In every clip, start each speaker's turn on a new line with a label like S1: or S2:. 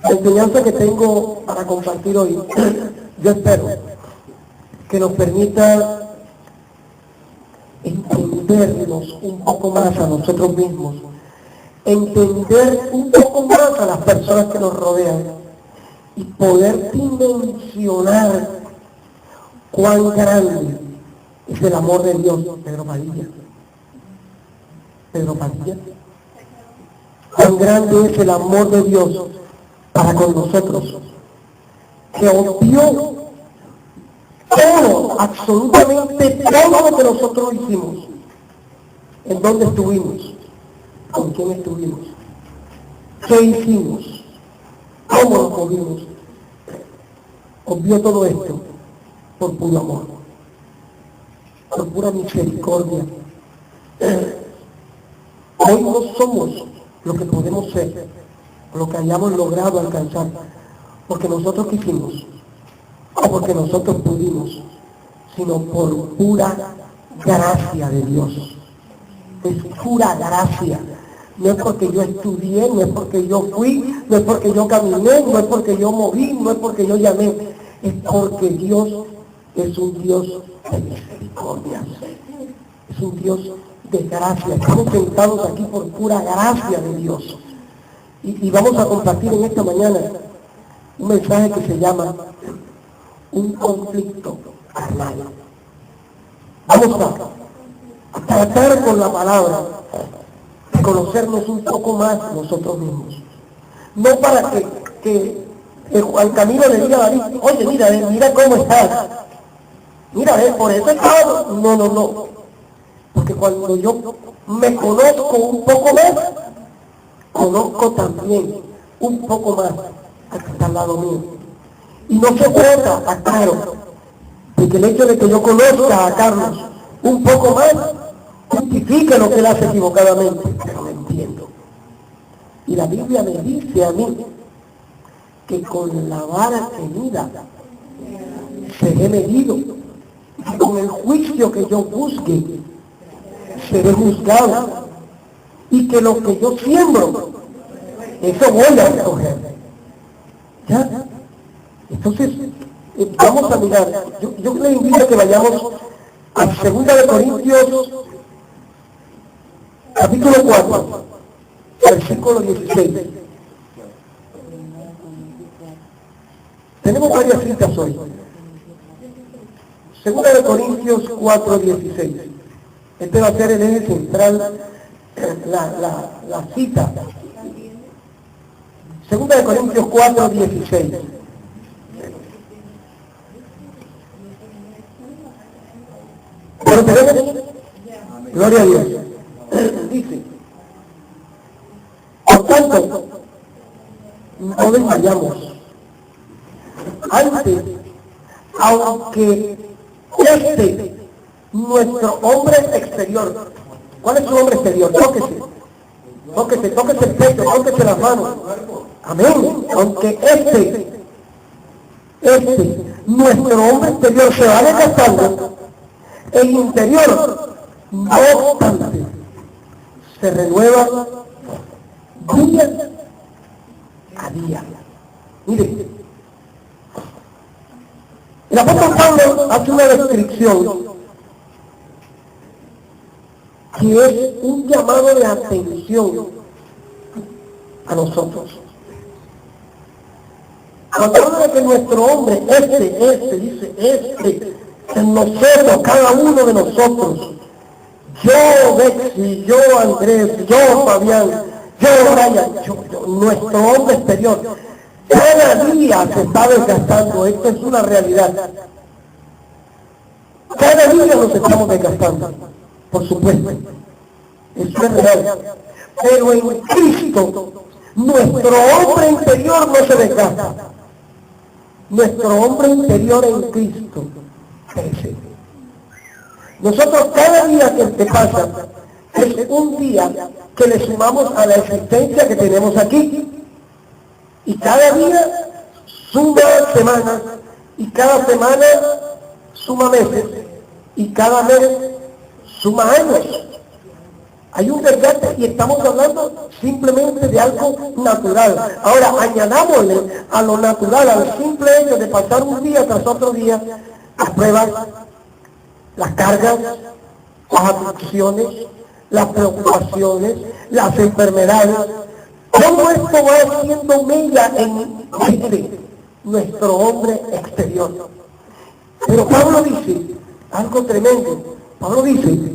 S1: La enseñanza que tengo para compartir hoy, yo espero que nos permita entendernos un poco más a nosotros mismos, entender un poco más a las personas que nos rodean y poder dimensionar cuán grande es el amor de Dios. Pedro Padilla, cuán grande es el amor de Dios para con nosotros, que obvió todo, absolutamente todo lo que nosotros hicimos, en dónde estuvimos, con quién estuvimos, qué hicimos, cómo nos movimos. Obvió todo esto por puro amor, por pura misericordia. Hoy no somos lo que podemos ser, lo que hayamos logrado alcanzar, porque nosotros quisimos o porque nosotros pudimos, sino por pura gracia de Dios. Es pura gracia. No es porque yo estudié, no es porque yo fui, no es porque yo caminé, no es porque yo moví, no es porque yo llamé. Es porque Dios es un Dios de misericordia. Es un Dios de gracia. Estamos sentados aquí por pura gracia de Dios. Y vamos a compartir en esta mañana un mensaje que se llama un conflicto carnal. Vamos a tratar con la palabra de conocernos un poco más nosotros mismos. No para que Juan Camilo le diga a David, oye, mira cómo estás. Mira, por eso estaba. No. Porque cuando yo me conozco un poco más, conozco también un poco más al que está al lado mío. Y no se trata, aclaro, de que el hecho de que yo conozca a Carlos un poco más justifique lo que él hace equivocadamente, pero lo entiendo. Y la Biblia me dice a mí que con la vara tenida seré medido, y con el juicio que yo juzgue seré juzgado, y que lo que yo siembro, eso voy a recoger. ¿Ya? Entonces, vamos a mirar, yo le invito a que vayamos a 2 de Corintios, capítulo 4, versículo 16. Tenemos varias citas hoy. 2 de Corintios 4, 16. Este va a ser el eje central, la cita. 2 de Corintios 4, 16. ¿Pero tenemos? Gloria a Dios. Dice, por tanto, no desmayamos. Antes, aunque nuestro hombre exterior, ¿cuál es su hombre exterior? Tóquese el pecho, tóquese las manos. Amén. Aunque nuestro hombre exterior se va desgastando, el interior, no obstante, se renueva día a día. Mire, el apóstol Pablo hace una descripción que es un llamado de atención a nosotros. Cuando habla de que nuestro hombre, dice, en nosotros, cada uno de nosotros, yo Bexy, yo Andrés, yo Fabián, yo Brian, nuestro hombre exterior, cada día se está desgastando. Esto es una realidad. Cada día nos estamos desgastando, por supuesto. Eso es real. Pero en Cristo, nuestro hombre interior no se desgasta. Nuestro hombre interior en Cristo crece. Nosotros cada día que pasa es un día que le sumamos a la existencia que tenemos aquí. Y cada día suma semanas, y cada semana suma meses, y cada mes suma años. Hay un desgaste y estamos hablando simplemente de algo natural. Ahora, añadámosle a lo natural, al simple hecho de pasar un día tras otro día, las pruebas, las cargas, las aflicciones, las preocupaciones, las enfermedades. Todo esto va haciendo mella en nuestro hombre exterior. Pero Pablo dice algo tremendo. Pablo dice,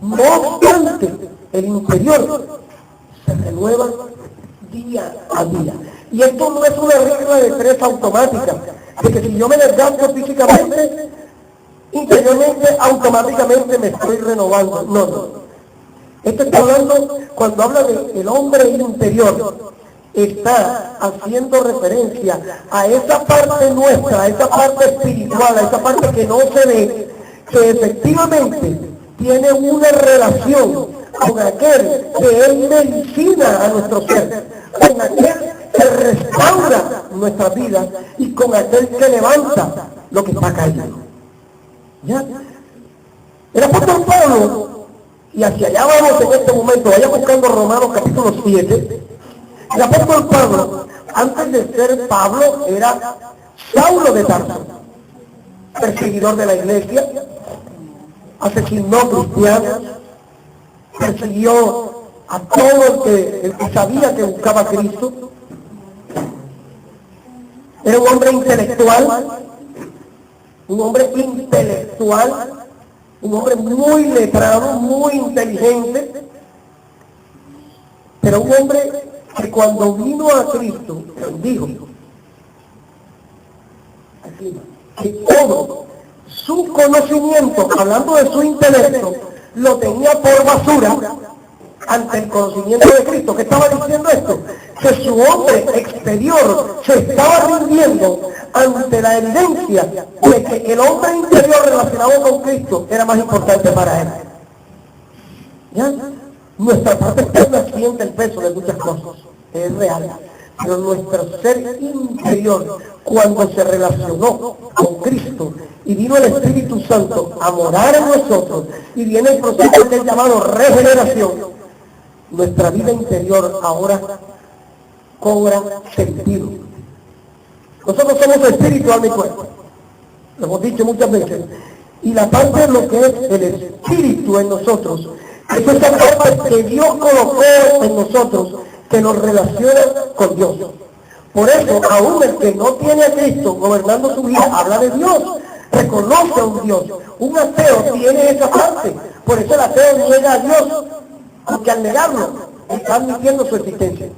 S1: no obstante, el interior se renueva día a día. Y esto no es una regla de tres automática, de que si yo me desgasto físicamente, interiormente automáticamente me estoy renovando. No, no. Esto está hablando, cuando habla del hombre interior, está haciendo referencia a esa parte nuestra, a esa parte espiritual, a esa parte que no se ve, que efectivamente tiene una relación con aquel que es medicina a nuestro ser, con aquel que restaura nuestra vida y con aquel que levanta lo que está caído. ¿Ya? El apóstol Pablo, y hacia allá vamos en este momento, vaya buscando Romanos capítulo 7, el apóstol Pablo, antes de ser Pablo, era Saulo de Tarso, perseguidor de la iglesia, asesinó cristianos, persiguió a todo el que sabía que buscaba a Cristo. Era un hombre intelectual, un hombre muy letrado, muy inteligente, pero un hombre que cuando vino a Cristo dijo que todo su conocimiento, hablando de su intelecto, lo tenía por basura ante el conocimiento de Cristo. ¿Qué estaba diciendo esto? Que su hombre exterior se estaba rindiendo ante la evidencia de que el hombre interior relacionado con Cristo era más importante para él. ¿Ya? Nuestra parte externa siente el peso de muchas cosas, es real. Pero nuestro ser interior, cuando se relacionó con Cristo y vino el Espíritu Santo a morar en nosotros y viene el proceso que es llamado regeneración, nuestra vida interior ahora cobra sentido. Nosotros somos espíritu, alma y cuerpo. Lo hemos dicho muchas veces. Y la parte de lo que es el espíritu en nosotros, es esa parte que Dios colocó en nosotros, que nos relaciona con Dios. Por eso, aún el que no tiene a Cristo gobernando su vida, habla de Dios, reconoce a un Dios. Un ateo tiene esa parte. Por eso el ateo niega a Dios, porque al negarlo, está admitiendo su existencia.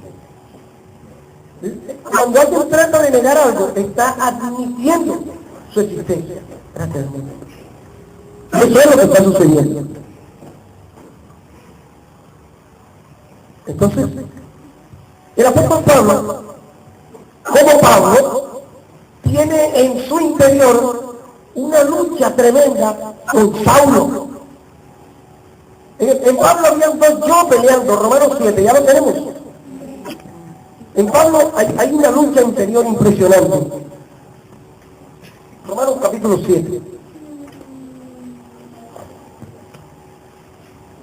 S1: Cuando alguien trata de negar algo, está admitiendo su existencia. Gracias, hermano. Eso es lo que está sucediendo. Entonces, el apóstol Pablo, como Pablo, tiene en su interior una lucha tremenda con Saulo. En Pablo habían dos yo peleando, Romanos 7, ya lo tenemos. En Pablo hay una lucha interior impresionante. Romanos capítulo 7.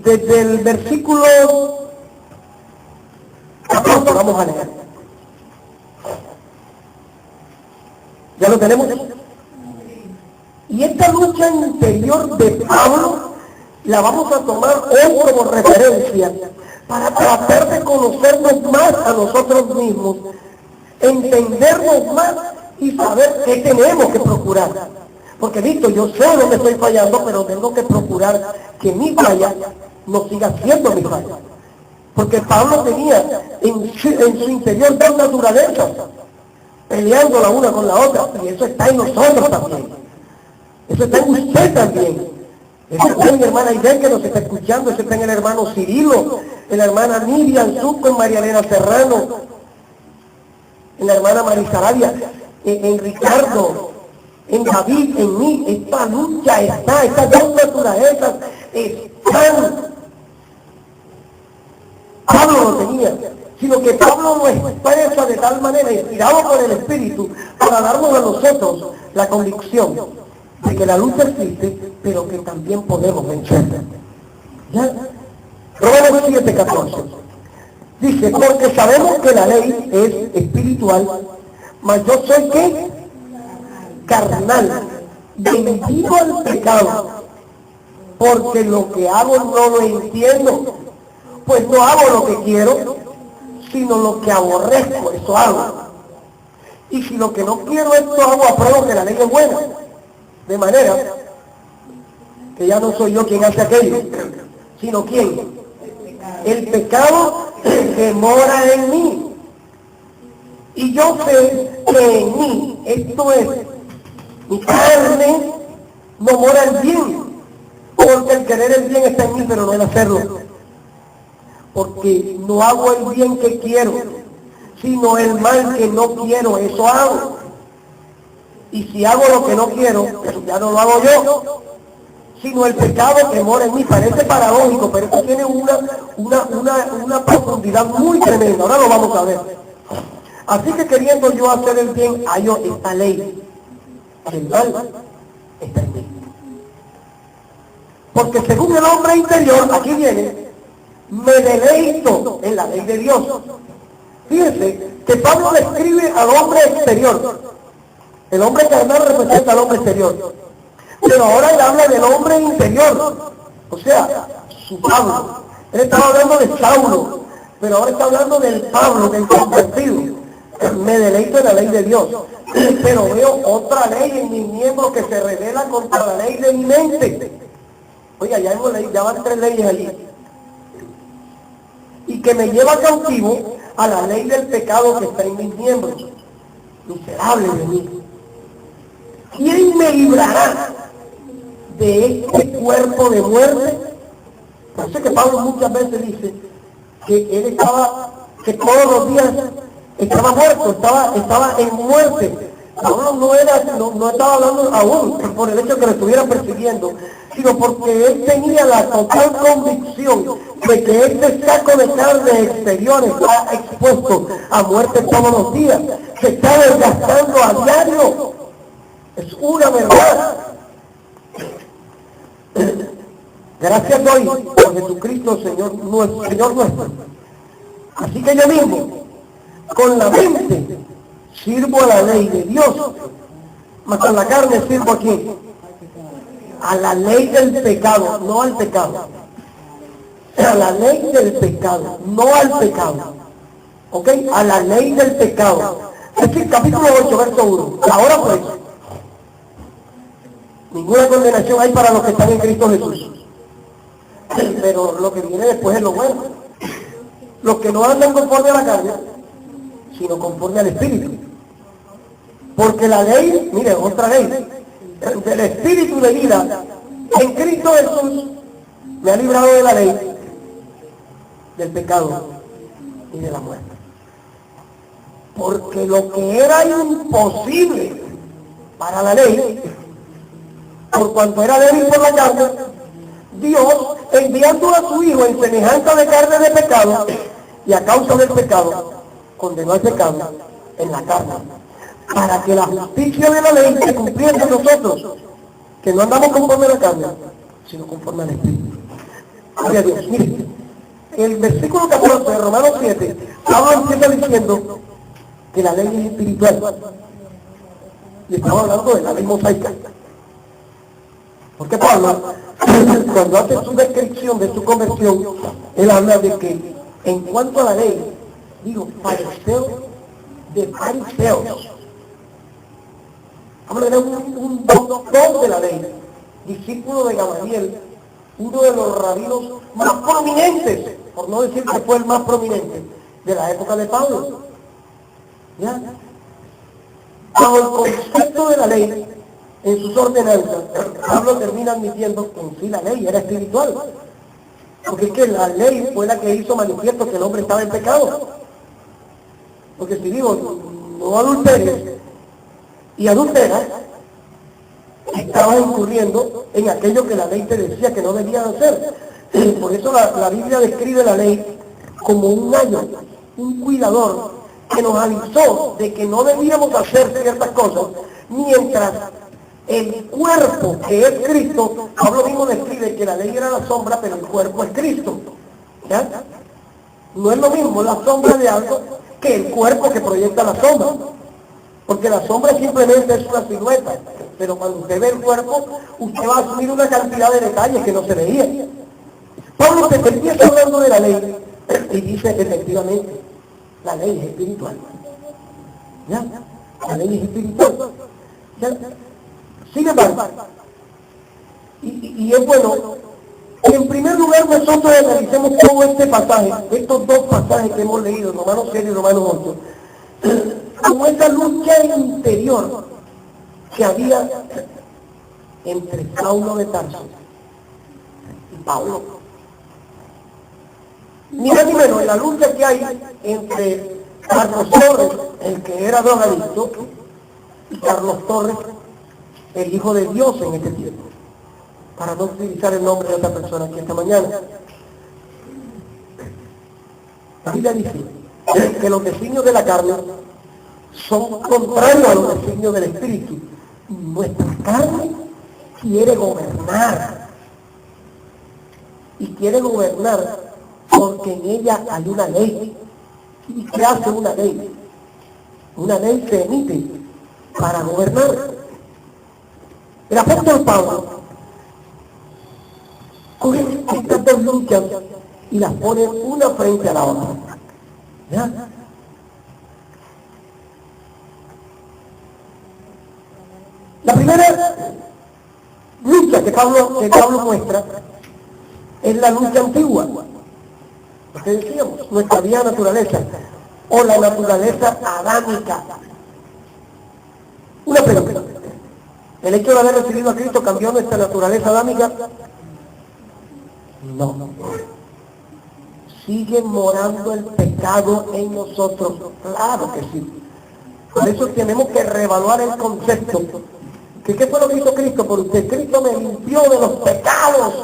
S1: Desde el versículo 14 vamos a leer. ¿Ya lo tenemos? Y esta lucha interior de Pablo la vamos a tomar hoy como referencia para tratar de conocernos más a nosotros mismos, entendernos más y saber qué tenemos que procurar. Porque listo, yo sé dónde estoy fallando, pero tengo que procurar que mi falla no siga siendo mi falla. Porque Pablo tenía en su interior dos naturalezas, peleando la una con la otra, y eso está en nosotros también. Eso está en usted también. Eso está en mi hermana Aide, que nos está escuchando, eso está en el hermano Cirilo, en la hermana Miriam Zucco, en María Elena Serrano, en la hermana Marisa Arabia, en Ricardo, en David, en mí. Esta lucha está, estas dos naturalezas están. Pablo lo tenía, sino que Pablo lo expresa de tal manera, inspirado por el Espíritu, para darnos a nosotros la convicción de que la lucha existe, pero que también podemos vencerla. ¿Ya? Romanos 7:14. Dice, porque sabemos que la ley es espiritual, mas yo soy ¿qué? Carnal, vendido al pecado, porque lo que hago no lo entiendo, pues no hago lo que quiero, sino lo que aborrezco, eso hago. Y si lo que no quiero esto hago, apruebo que la ley es buena. De manera que ya no soy yo quien hace aquello, sino ¿quién? El pecado que mora en mí. Y yo sé que en mí, esto es, mi carne, no mora el bien. Porque el querer el bien está en mí, pero no el hacerlo. Porque no hago el bien que quiero, sino el mal que no quiero, eso hago. Y si hago lo que no quiero, ya no lo hago yo, sino el pecado que mora en mí. Parece paradójico, pero esto tiene una profundidad muy tremenda. Ahora lo vamos a ver. Así que queriendo yo hacer el bien, hallo esta ley. El mal está en mí. Porque según el hombre interior, aquí viene, me deleito en la ley de Dios. Fíjense que Pablo describe al hombre exterior. El hombre carnal representa al hombre exterior. Pero ahora él habla del hombre interior. O sea, su Pablo. Él estaba hablando de Saulo, pero ahora está hablando del Pablo, del convertido. Me deleito en la ley de Dios. Pero veo otra ley en mis miembros que se revela contra la ley de mi mente. Oiga, ya van 3 leyes allí. Y que me lleva cautivo a la ley del pecado que está en mis miembros. Miserable de mí. ¿Quién me librará de este cuerpo de muerte? Parece que Pablo muchas veces dice que él que todos los días estaba muerto, estaba en muerte. Pablo no estaba hablando aún por el hecho de que lo estuvieran persiguiendo, sino porque él tenía la total convicción de que este saco de carne exterior está expuesto a muerte todos los días, se está desgastando a diario. Es una verdad. Gracias doy por Jesucristo, Señor nuestro. Así que yo mismo, con la mente, sirvo a la ley de Dios, mas con la carne sirvo a quién? A la ley del pecado, no al pecado. A la ley del pecado, no al pecado. ¿Ok? A la ley del pecado. Es decir, capítulo 8, verso 1. Ahora pues, ninguna condenación hay para los que están en Cristo Jesús. Pero lo que viene después es lo bueno. Los que no andan conforme a la carne, sino conforme al Espíritu. Porque la ley, mire, otra ley, del Espíritu de vida en Cristo Jesús me ha librado de la ley, del pecado y de la muerte. Porque lo que era imposible para la ley, por cuanto era débil por la carne, Dios, enviando a su Hijo en semejanza de carne de pecado, y a causa del pecado, condenó al pecado en la carne, para que la justicia de la ley se cumpliera en nosotros, que no andamos conforme a la carne, sino conforme al Espíritu. Gloria a Dios. Mire, el versículo 14 de Romanos 7, Pablo empieza diciendo que la ley es espiritual. Y estamos hablando de la ley mosaica. Porque Pablo, cuando hace su descripción de su conversión, él habla de que en cuanto a la ley, digo, fariseo de fariseos. Habla de un doctor de la ley, discípulo de Gamaliel, uno de los rabinos más prominentes, por no decir que fue el más prominente, de la época de Pablo. ¿Ya? Bajo el concepto de la ley, en sus ordenanzas, Pablo termina admitiendo que en sí la ley era espiritual. Porque es que la ley fue la que hizo manifiesto que el hombre estaba en pecado. Porque si digo, no adulteres y adulteras, estabas incurriendo en aquello que la ley te decía que no debías hacer. Por eso la Biblia describe la ley como un ayo, un cuidador, que nos avisó de que no debíamos hacer ciertas cosas mientras El cuerpo que es Cristo, Pablo mismo describe que la ley era la sombra, pero el cuerpo es Cristo. ¿Ya? No es lo mismo la sombra de algo que el cuerpo que proyecta la sombra. Porque la sombra simplemente es una silueta. Pero cuando usted ve el cuerpo, usted va a asumir una cantidad de detalles que no se veía. Pablo se empieza hablando de la ley y dice efectivamente, la ley es espiritual. ¿Ya? La ley es espiritual. ¿Ya? Sin embargo, y es bueno que en primer lugar nosotros analicemos todo este pasaje, estos dos pasajes que hemos leído, Romanos 7 y Romanos 8, como esa lucha interior que había entre Saulo de Tarso y Pablo. Ni más ni menos la lucha que hay entre Carlos Torres, el que era drogadicto, y Carlos Torres, el Hijo de Dios en este tiempo, para no utilizar el nombre de otra persona aquí esta mañana. La Biblia dice que los designios de la carne son contrarios a los designios del Espíritu. Nuestra carne quiere gobernar. Y quiere gobernar porque en ella hay una ley. ¿Y qué hace una ley? Una ley se emite para gobernar. El apóstol Pablo coge estas dos luchas y las pone una frente a la otra. ¿Ya? La primera lucha que Pablo muestra es la lucha antigua. Lo que decíamos, nuestra vieja naturaleza, o la naturaleza adámica. Una pregunta. ¿El hecho de haber recibido a Cristo cambió nuestra naturaleza adámica? No. Sigue morando el pecado en nosotros. Claro que sí. Por eso tenemos que reevaluar el concepto. ¿Qué fue lo que hizo Cristo por usted? Cristo me limpió de los pecados.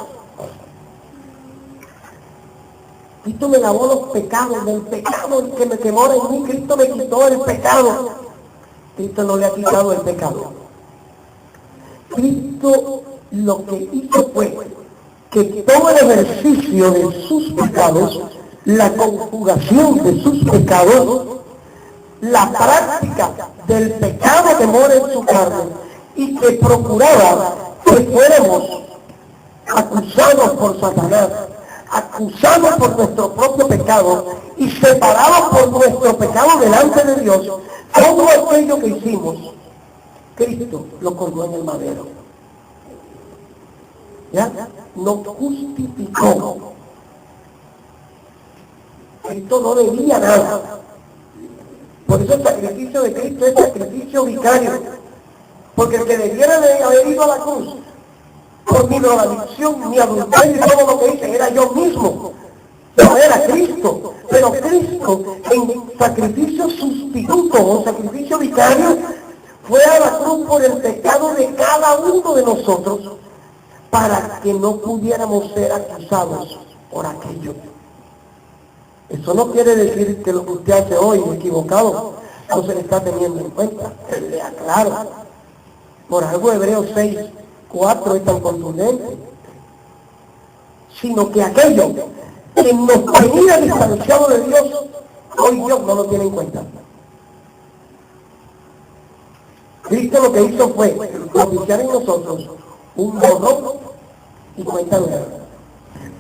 S1: Cristo me lavó los pecados, del pecado que mora en mí. Cristo me quitó el pecado. Cristo no le ha quitado el pecado. Cristo lo que hizo fue que todo el ejercicio de sus pecados, la conjugación de sus pecados, la práctica del pecado que mora en su carne y que procuraba que fuéramos acusados por Satanás, acusados por nuestro propio pecado y separados por nuestro pecado delante de Dios, todo aquello que hicimos, Cristo lo colgó en el madero. ¿Ya? Nos justificó. Cristo no debía nada. Por eso el sacrificio de Cristo es sacrificio vicario. Porque el que debiera de haber ido a la cruz por mi drogadicción, mi adulterio y todo lo que hice, era yo mismo. No era Cristo. Pero Cristo, en sacrificio sustituto o sacrificio vicario, fue a la cruz por el pecado de cada uno de nosotros, para que no pudiéramos ser acusados por aquello. Eso no quiere decir que lo que usted hace hoy es equivocado, no se le está teniendo en cuenta. Le aclaro. Por algo Hebreos 6:4 es tan contundente. Sino que aquello que nos tenía distanciado de Dios, hoy Dios no lo tiene en cuenta. Cristo lo que hizo fue propiciar en nosotros un borrón y cuenta nueva.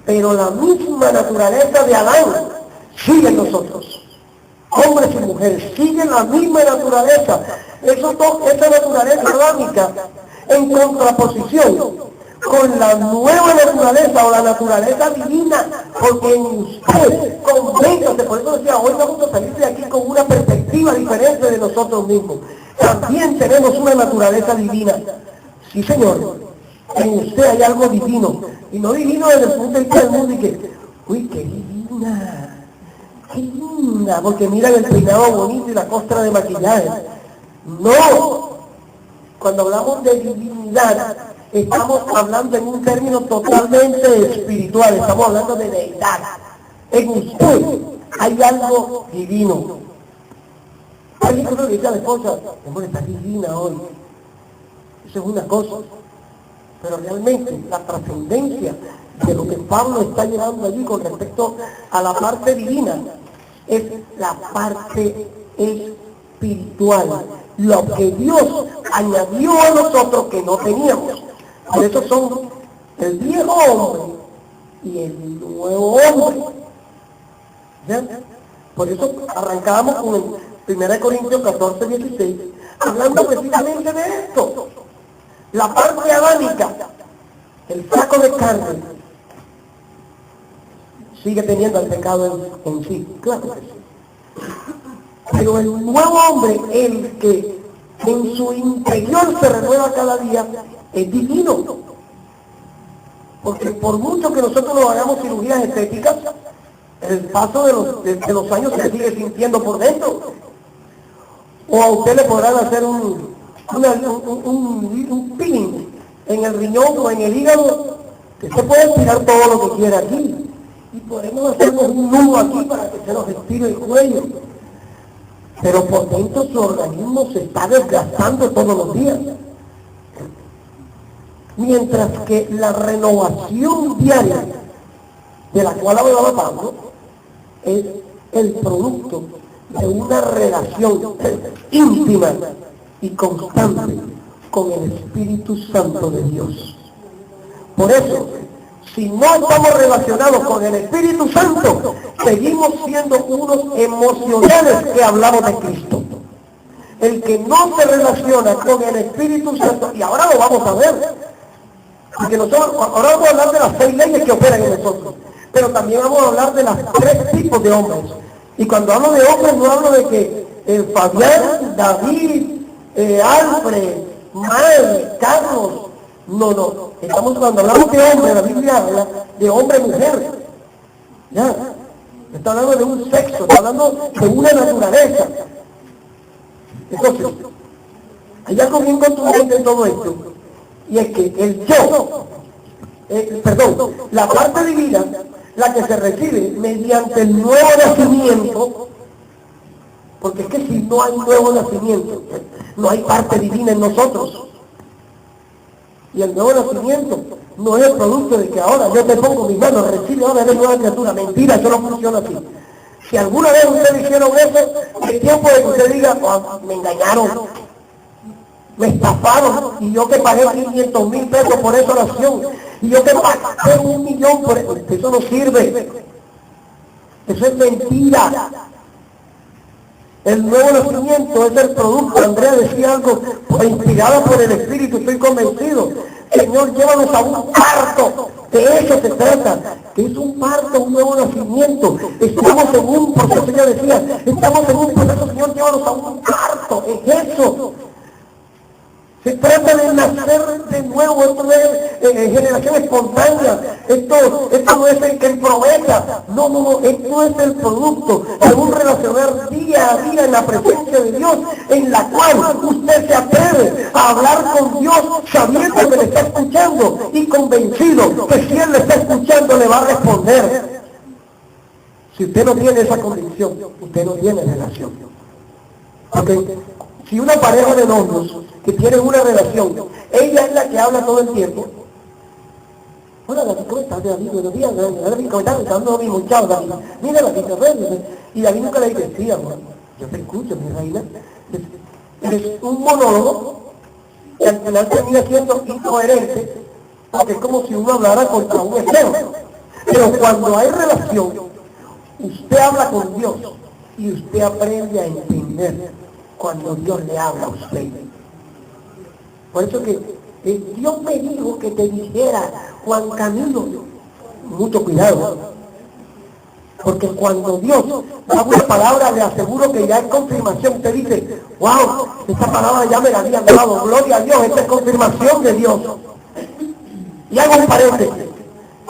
S1: Pero la misma naturaleza de Adán sigue en nosotros. Hombres y mujeres siguen la misma naturaleza. Esa naturaleza adámica en contraposición con la nueva naturaleza o la naturaleza divina, porque en usted, convéngase, por eso decía, hoy vamos a salir de aquí con una perspectiva diferente de nosotros mismos. También tenemos una naturaleza divina. Sí, Señor, en usted hay algo divino, y no divino desde el punto de vista del mundo y que, uy, qué linda, porque miran el peinado bonito y la costra de maquillaje. No, cuando hablamos de divinidad, estamos hablando en un término totalmente espiritual, estamos hablando de deidad. En usted hay algo divino. Alguien que le dice a la esposa, hombre, está divina hoy. Eso es una cosa. Pero realmente la trascendencia de lo que Pablo está llevando allí con respecto a la parte divina es la parte espiritual, lo que Dios añadió a nosotros que no teníamos. Por eso son el viejo hombre y el nuevo hombre. ¿Ya? Por eso arrancábamos con el 1 Corintios 14, 16, hablando precisamente de esto. La parte adánica, el saco de carne, sigue teniendo el pecado en sí, claro que sí. Pero el nuevo hombre, el que en su interior se renueva cada día, es divino. Porque por mucho que nosotros nos hagamos cirugías estéticas, el paso de los años se sigue sintiendo por dentro. O a usted le podrán hacer un peeling en el riñón o en el hígado, que se puede tirar todo lo que quiera aquí. Y podemos hacernos un nudo aquí para que se nos estire el cuello. Pero por dentro su organismo se está desgastando todos los días. Mientras que la renovación diaria, de la cual hablaba Pablo, es el producto de una relación íntima y constante con el Espíritu Santo de Dios. Por eso, si no estamos relacionados con el Espíritu Santo, seguimos siendo unos emocionales que hablamos de Cristo. El que no se relaciona con el Espíritu Santo, y ahora lo vamos a ver, porque nosotros, ahora vamos a hablar de las 6 leyes que operan en nosotros, pero también vamos a hablar de las 3 tipos de hombres. Y cuando hablo de hombres, no hablo de que Fabián, David, Alfred, Mal, Carlos, no. Cuando hablamos de hombre, la Biblia habla de hombre-mujer. Ya, está hablando de un sexo, está hablando de una naturaleza. Entonces, hay algo bien contundente en todo esto, y es que el yo, la parte divina, la que se recibe mediante el nuevo nacimiento, porque es que si no hay nuevo nacimiento, no hay parte divina en nosotros. Y el nuevo nacimiento no es el producto de que ahora yo te pongo mis manos, recibe, ahora eres nueva criatura. Mentira, eso no funciona así. Si alguna vez ustedes hicieron eso, es tiempo de que usted diga, oh, me engañaron, me estafaron, y yo que pagué 500,000 pesos por esa oración, y yo que pagué 1 millón por eso. Eso no sirve. Eso es mentira. El nuevo nacimiento es el producto. Andrea decía algo, inspirado por el Espíritu, estoy convencido. Señor, llévanos a un parto. De eso se trata. Que es un parto, un nuevo nacimiento. Estamos en un proceso, ella decía, estamos en un proceso, Señor, llévanos a un parto. Es eso. Se trata de nacer de nuevo. Esto no es generación espontánea. Esto no es el que prometa. No. Esto es el producto de un relacionar día a día en la presencia de Dios, en la cual usted se atreve a hablar con Dios sabiendo que le está escuchando y convencido que si Él le está escuchando le va a responder. Si usted no tiene esa convicción, usted no tiene relación. Porque si una pareja de novios que tienen una relación, ella es la que habla todo el tiempo. Hola, David, ¿cómo estás, David? Buenos días, David, ¿cómo estás? Estando mi muchacho, David. Mira, David, te ves. Y David nunca le dice, sí, amor, yo te escucho, mi reina. Es un monólogo que al final termina siendo incoherente, porque es como si uno hablara contra un espejo. Pero cuando hay relación, usted habla con Dios y usted aprende a entender cuando Dios le habla a usted. Por eso que Dios me dijo que te dijera, Juan Camilo, mucho cuidado, porque cuando Dios da una palabra, le aseguro que ya es confirmación. Usted dice, wow, esta palabra ya me la habían dado, gloria a Dios, esta es confirmación de Dios. Y hago un paréntesis.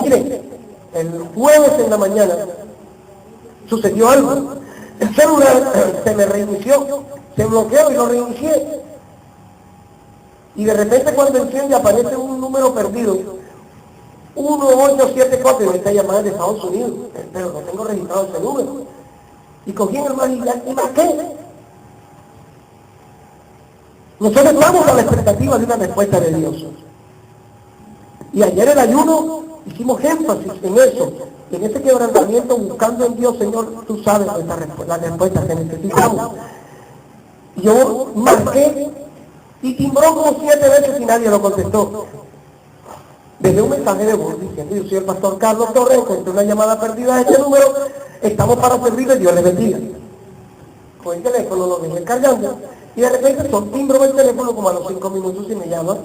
S1: Mire, el jueves en la mañana sucedió algo. El celular se me reinició, se bloqueó y lo reinicié. Y de repente cuando enciende aparece un número perdido, 1874, y esta llamada de Estados Unidos, pero no tengo registrado ese número. Y cogí en el mar y marqué. Nosotros estamos a la expectativa de una respuesta de Dios. Y ayer el ayuno hicimos énfasis en eso, en ese quebrantamiento, buscando en Dios, Señor, tú sabes la respuesta que necesitamos. Yo marqué y timbró como 7 veces y nadie lo contestó. Dejé un mensaje de voz diciendo: yo soy el pastor Carlos Torres, encontré una llamada perdida de este número, estamos para servirle, Dios les bendiga. Con el teléfono lo dejé cargando y de repente son timbros el teléfono como a los 5 minutos y me llaman: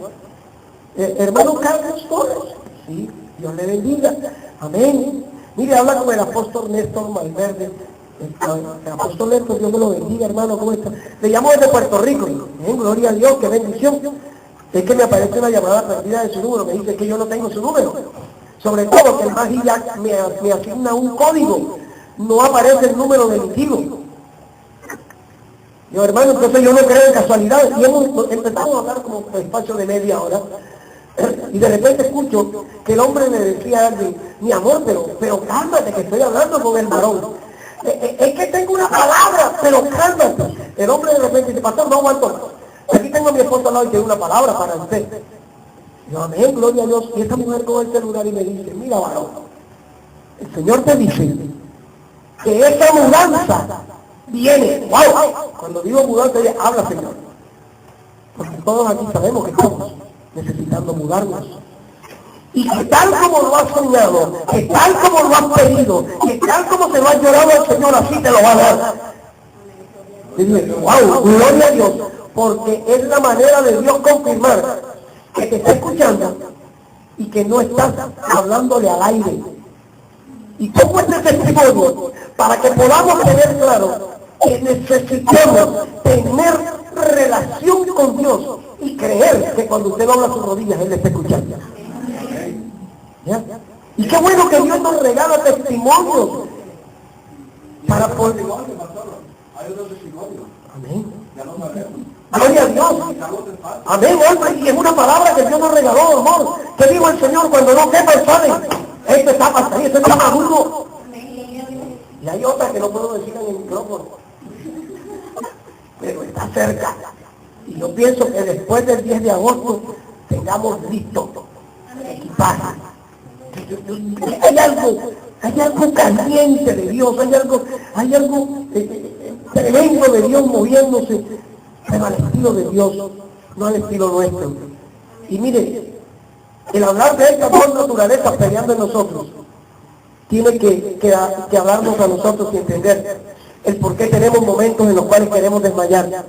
S1: hermano Carlos Torres. Sí, Dios le bendiga. Amén. Mire, habla con el apóstol Néstor Malverde. El apóstol Néstor, Dios me lo bendiga, hermano, ¿cómo está? Le llamo desde Puerto Rico. Gloria a Dios, qué bendición. Es que me aparece una llamada perdida de su número, me dice que yo no tengo su número. Sobre todo que el Magillac me asigna un código. No aparece el número de mi hijo. Yo, hermano, entonces yo no creo en casualidades. Y empezamos a hablar como un espacio de media hora. Y de repente escucho que el hombre le decía a alguien: mi amor, pero cálmate, que estoy hablando con el varón. Es que tengo una palabra, pero cálmate. El hombre de repente dice: pastor, no aguanto más. Aquí tengo a mi esposo al lado y tengo una palabra para usted. Yo, amén, gloria a Dios. Y esta mujer con el celular y me dice: mira, varón, el Señor te dice que esa mudanza viene. ¡Wow! Cuando digo mudanza, ella habla, Señor. Porque todos aquí sabemos que estamos necesitando mudarnos. Y que tal como lo has soñado, que tal como lo has pedido, que tal como te lo has llorado al Señor, así te lo va a dar. Y digo: wow, gloria a Dios, porque es la manera de Dios confirmar que te está escuchando y que no estás hablándole al aire. Y pongo este testimonio para que podamos tener claro que necesitamos tener relación con Dios y creer que cuando usted dobla sus rodillas, Él le está escuchando. ¿Ya? Y qué bueno que Dios nos regala testimonios para poder...
S2: Hay otro testimonio.
S1: Amén.
S2: Ya lo sabemos.
S1: Gloria a Dios. Amén, hombre. Y es una palabra que Dios nos regaló, amor. ¿Qué dijo el Señor cuando no sepa el Padre? Esto está pasando, esto está maduro. Y hay otra que no puedo decir en el micrófono, pero está cerca. Y yo pienso que después del 10 de agosto tengamos listo el equipaje. Hay algo caliente de Dios, hay algo tremendo de Dios moviéndose, pero al estilo de Dios, no al estilo nuestro. Y mire, el hablar de esta dos naturalezas peleando en nosotros, tiene que hablarnos a nosotros y entender el por qué tenemos momentos en los cuales queremos desmayar,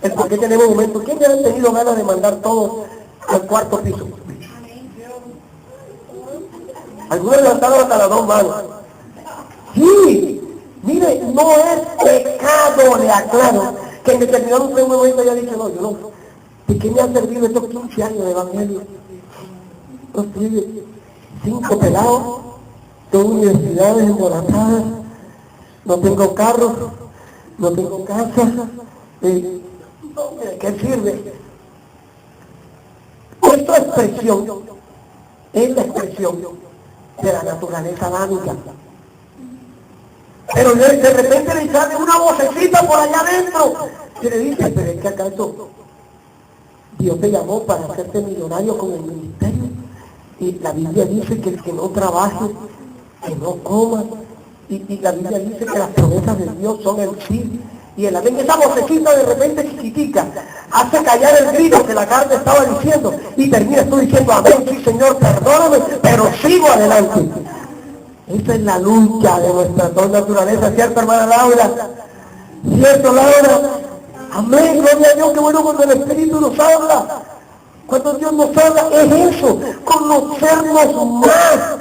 S1: el por qué tenemos momentos. ¿Quién ya ha tenido ganas de mandar todo al cuarto piso? Algunos levantaron hasta las 2 manos. Sí, mire, no es pecado, le aclaro, que en determinado momento haya dicho: no, yo no. ¿De qué me han servido estos 15 años de evangelio? No estoy 5 pelados, 2 universidades emborrachadas, no tengo carro, no tengo casa. ¿De qué sirve? Esta expresión es la expresión de la naturaleza adámica. Pero de repente le sale una vocecita por allá adentro que le dice: pero es que acaso Dios te llamó para hacerte millonario con el ministerio, y la Biblia dice que el que no trabaje, que no coma, y la Biblia dice que las promesas de Dios son el sí y el amén. Esa vocecita de repente chiquitica hace callar el grito que la carne estaba diciendo y termina tú diciendo: amén, sí Señor, perdóname, pero sigo adelante. Esa es la lucha de nuestra dos naturalezas, ¿cierto, hermana Laura? ¿Cierto, Laura? Amén, gloria a Dios. Qué bueno cuando el Espíritu nos habla. Cuando Dios nos habla es eso, conocernos más.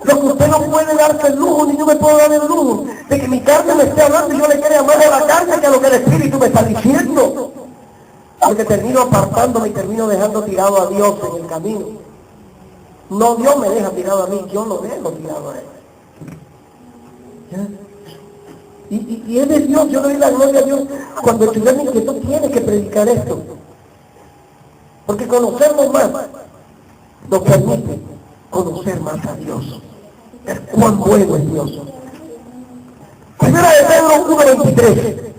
S1: Lo que usted no puede darse el lujo, ni yo me puedo dar el lujo de que mi carne me esté hablando y yo le crea más a la carne que a lo que el Espíritu me está diciendo. Porque termino apartándome y termino dejando tirado a Dios en el camino. No, Dios me deja tirado a mí, yo lo dejo tirado a Él. ¿Ya? Y es de Dios, yo le doy la gloria a Dios cuando el Señor me dice que tú tienes que predicar esto. Porque conocernos más nos permite conocer más a Dios. Es cuán bueno es Dios. Primera de Pedro 1:23.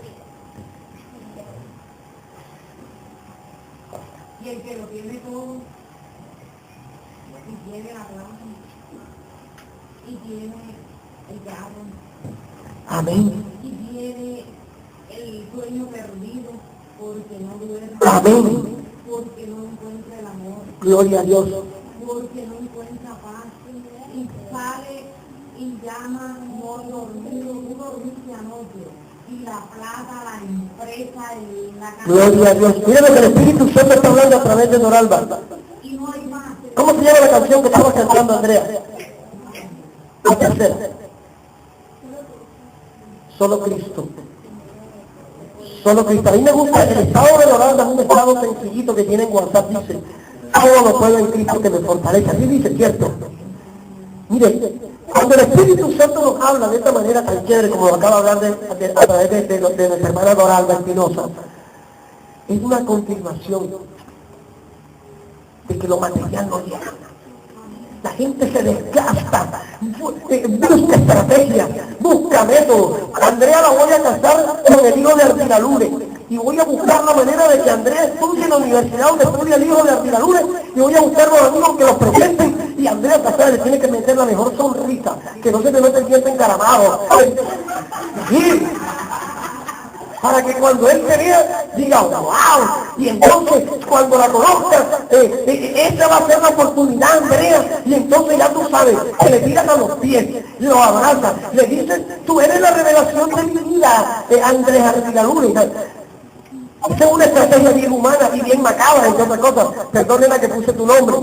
S1: Amén.
S3: Y viene el sueño perdido porque no duerme.
S1: Amén.
S3: Porque no encuentra el amor.
S1: Gloria a Dios.
S3: Porque no encuentra paz. Y sale y llama no dormido, no dormiste anoche. Y la plata, la empresa, la casa.
S1: Gloria a Dios. Mira lo que el Espíritu Santo está hablando a través de Doralba.
S3: Y no hay más.
S1: ¿Cómo se llama la canción que estaba cantando Andrea? La tercera. Solo Cristo. Solo Cristo. A mí me gusta el estado de Doralba, es un estado sencillito que tiene en WhatsApp, dice, todo lo puedo en Cristo que me fortalece. Así dice, ¿cierto? Mire, cuando el Espíritu Santo nos habla de esta manera tan chévere, como lo acaba de hablar a través de nuestra hermana Doralba Espinosa, es una continuación de que lo material no llega. La gente se desgasta, busca estrategias, busca métodos. Andrea la voy a casar con el hijo de Artigalure y voy a buscar la manera de que Andrea estudie en la universidad donde estudia el hijo de Artigalure y voy a buscar los amigos que los presenten y Andrea Casar le tiene que meter la mejor sonrisa, que no se te mete el diente encaramado. Sí. Para que cuando él te vea, diga, wow, y entonces cuando la conozcas, esa va a ser la oportunidad, Andrea, y entonces ya tú sabes, que le tiras a los pies, lo abrazas, le dices, tú eres la revelación de mi vida, Andrea Artigalure. Esa es una estrategia bien humana y bien macabra, entre otras cosas, perdónenla que puse tu nombre,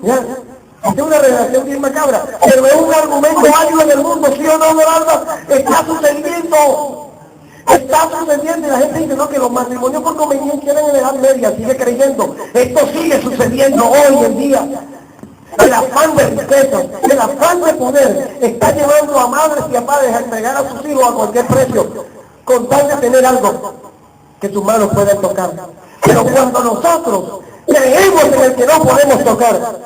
S1: ¿ya? Esta es una revelación bien macabra, pero es un argumento válido en el mundo, ¿sí o no, Doralba? Está sucediendo. Está sucediendo y la gente dice no, que los matrimonios por conveniencia eran en la Edad Media, sigue creyendo. Esto sigue sucediendo hoy en día. El afán de riqueza, el afán de poder está llevando a madres y a padres a entregar a sus hijos a cualquier precio, con tal de tener algo que sus manos pueden tocar. Pero cuando nosotros creemos en el que no podemos tocar,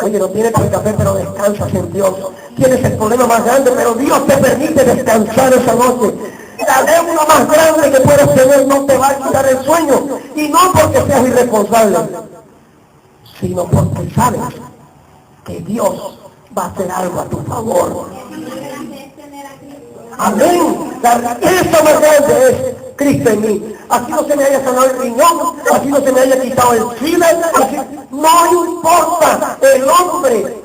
S1: oye, no tienes el café, pero descansas en Dios. Tienes el problema más grande, pero Dios te permite descansar esa noche. La deuda más grande que puedes tener no te va a quitar el sueño, y no porque seas irresponsable, sino porque sabes que Dios va a hacer algo a tu favor. Amén. La riqueza más grande es Cristo en mí. Así no se me haya sanado el riñón, así no se me haya quitado el SIDA, así no importa, el hombre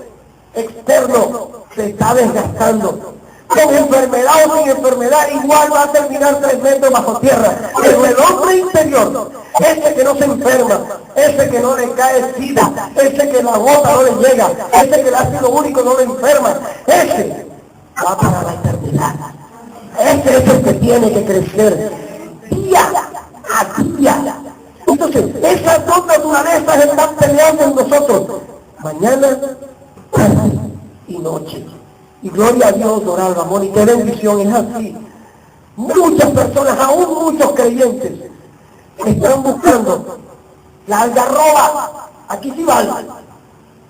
S1: externo se está desgastando. Con enfermedad o sin enfermedad, igual va a terminar 3 metros bajo tierra. Pero el hombre interior, ese que no se enferma, ese que no le cae SIDA, ese que la gota no le llega, ese que el ácido úrico no le enferma, ese va para la eternidad. Ese es el que tiene que crecer día a día. Entonces, esas dos naturalezas están peleando en nosotros, mañana, tarde y noche. Y gloria a Dios, Doralba, amor, y qué bendición, es así. Muchas personas, aún muchos creyentes, están buscando la algarroba, aquí sí vale,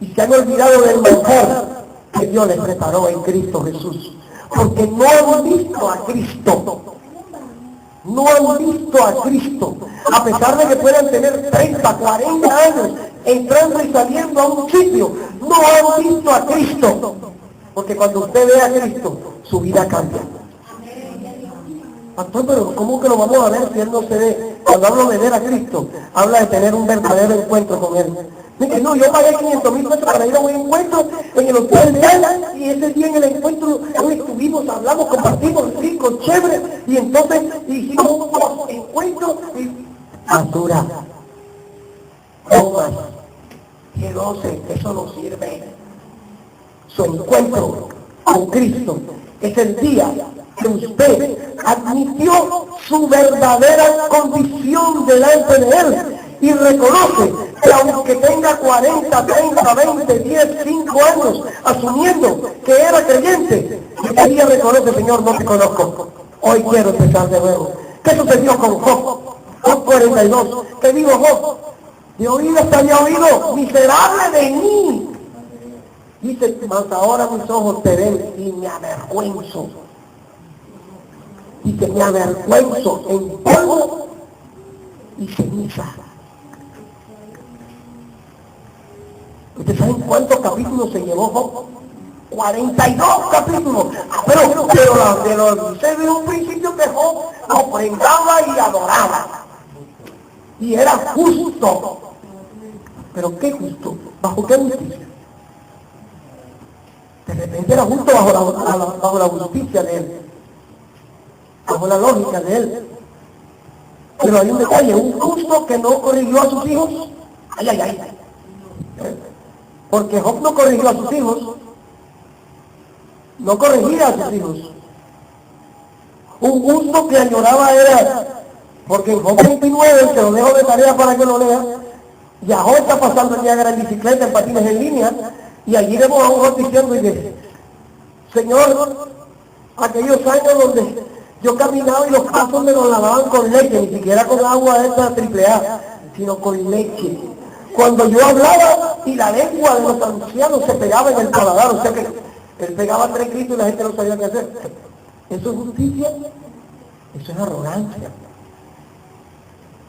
S1: y se han olvidado del manjar que Dios les preparó en Cristo Jesús. Porque no han visto a Cristo. No han visto a Cristo. A pesar de que puedan tener 30, 40 años entrando y saliendo a un sitio, no han visto a Cristo. Porque cuando usted ve a Cristo, su vida cambia. Pastor, pero ¿cómo que lo vamos a ver si Él no se ve? Cuando hablo de ver a Cristo, habla de tener un verdadero encuentro con Él. Dice, no, yo pagué 500,000 pesos para ir a un encuentro en el hotel de Ana, y ese día en el encuentro hoy estuvimos, hablamos, compartimos, rico, chévere, y entonces hicimos un encuentro y basura. No más. Que 12, eso no sirve. Su encuentro con Cristo es el día que usted admitió su verdadera condición delante de Él y reconoce que aunque tenga 40, 30, 20, 10, 5 años asumiendo que era creyente, ese día reconoce, Señor, no te conozco, hoy quiero empezar de nuevo. ¿Qué sucedió con Job? Job 42, ¿qué dijo Job? De oídas te había oído, miserable de mí. Dice, mas ahora mis ojos te ven y me avergüenzo. Dice, me avergüenzo en polvo y ceniza. ¿Ustedes saben cuántos capítulos se llevó Job? 42 capítulos. Pero dice de un principio que Job ofrendaba y adoraba. Y era justo. ¿Pero qué justo? ¿Bajo qué justicia? De repente era justo bajo la justicia de él. Bajo la lógica de él. Pero hay un detalle, un justo que no corrigió a sus hijos. Ay. Porque Job no corrigió a sus hijos. No corregía a sus hijos. Un justo que añoraba era, porque en Job 29, que lo dejo de tarea para que lo lea, ya Job está pasando el Niágara en bicicleta, en patines en línea, y allí vemos a un Job diciendo, y dice, Señor, aquellos años donde yo caminaba y los pasos me los lavaban con leche, ni siquiera con agua esa AAA, sino con leche. Cuando yo hablaba y la lengua de los ancianos se pegaba en el paladar, o sea que él pegaba 3 gritos y la gente no sabía qué hacer. ¿Eso es justicia? Eso es arrogancia.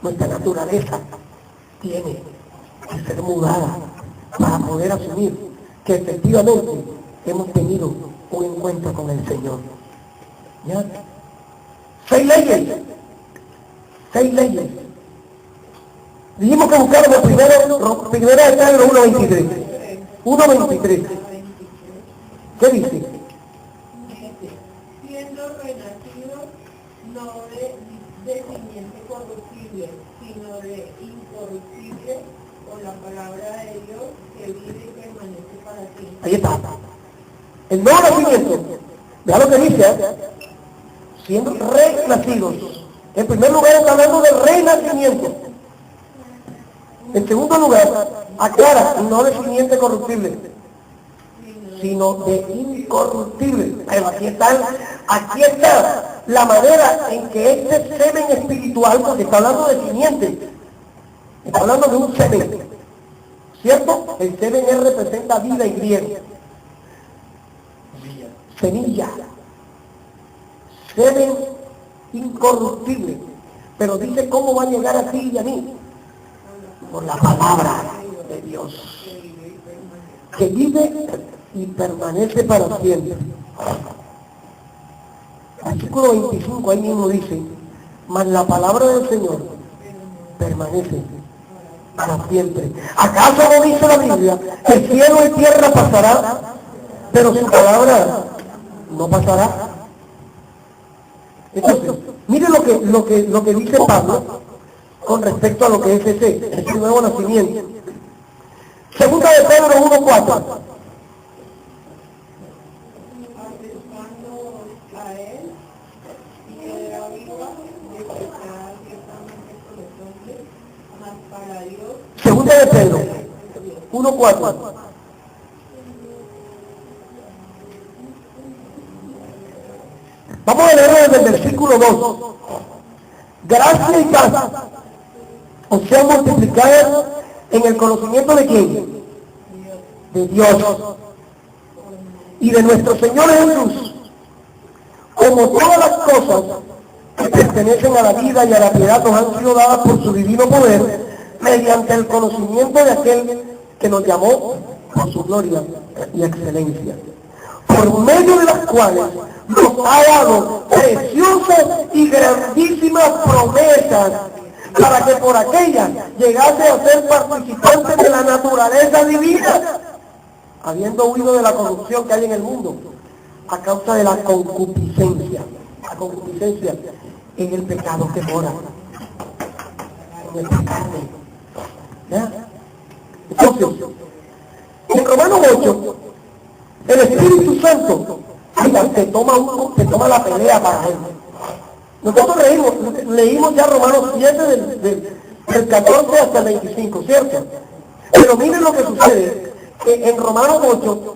S1: Nuestra naturaleza tiene que ser mudada para poder asumir que efectivamente hemos tenido un encuentro con el Señor. ¿Ya? 6 leyes. 6 leyes. Dijimos que buscáramos primero de Pedro 1.23. 1.23. ¿Qué dice?
S3: Siendo renacidos no de simiente corruptible, sino de incorruptible, por la palabra de Dios que vive y permanece para siempre.
S1: Ahí está. El nuevo nacimiento. Vea lo que dice, siendo renacidos. En primer lugar está hablando de renacimiento. En segundo lugar, aclara, no de simiente corruptible, sino de incorruptible. Pero aquí está la manera en que este semen espiritual, porque está hablando de simiente, está hablando de un semen, ¿cierto? El semen representa vida en griego. Semilla. Semen incorruptible. Pero dice cómo va a llegar a ti y a mí. Por la palabra de Dios. Que vive y permanece para siempre. Artículo 25, ahí mismo dice, mas la palabra del Señor permanece para siempre. ¿Acaso no dice la Biblia, el cielo y tierra pasará, pero su palabra no pasará? Entonces, mire lo que dice Pablo con respecto a lo que es ese nuevo nacimiento. Segunda de Pedro 1.4. Segunda de Pedro 1.4. Vamos a leer desde el versículo 2. Gracia y paz os sean multiplicadas en el conocimiento de quién? De Dios y de nuestro Señor Jesús, como todas las cosas que pertenecen a la vida y a la piedad nos han sido dadas por su divino poder, mediante el conocimiento de aquel que nos llamó por su gloria y excelencia, por medio de las cuales nos ha dado preciosas y grandísimas promesas, para que por aquellas llegase a ser participantes de la naturaleza divina, habiendo huido de la corrupción que hay en el mundo, a causa de la concupiscencia. La concupiscencia en el pecado que mora en nuestra carne. ¿Ya? Entonces, en Romanos 8, el Espíritu Santo te toma la pelea para él. Nosotros leímos ya Romanos 7 del 14 hasta el 25, ¿cierto? Pero miren lo que sucede, que en Romanos 8,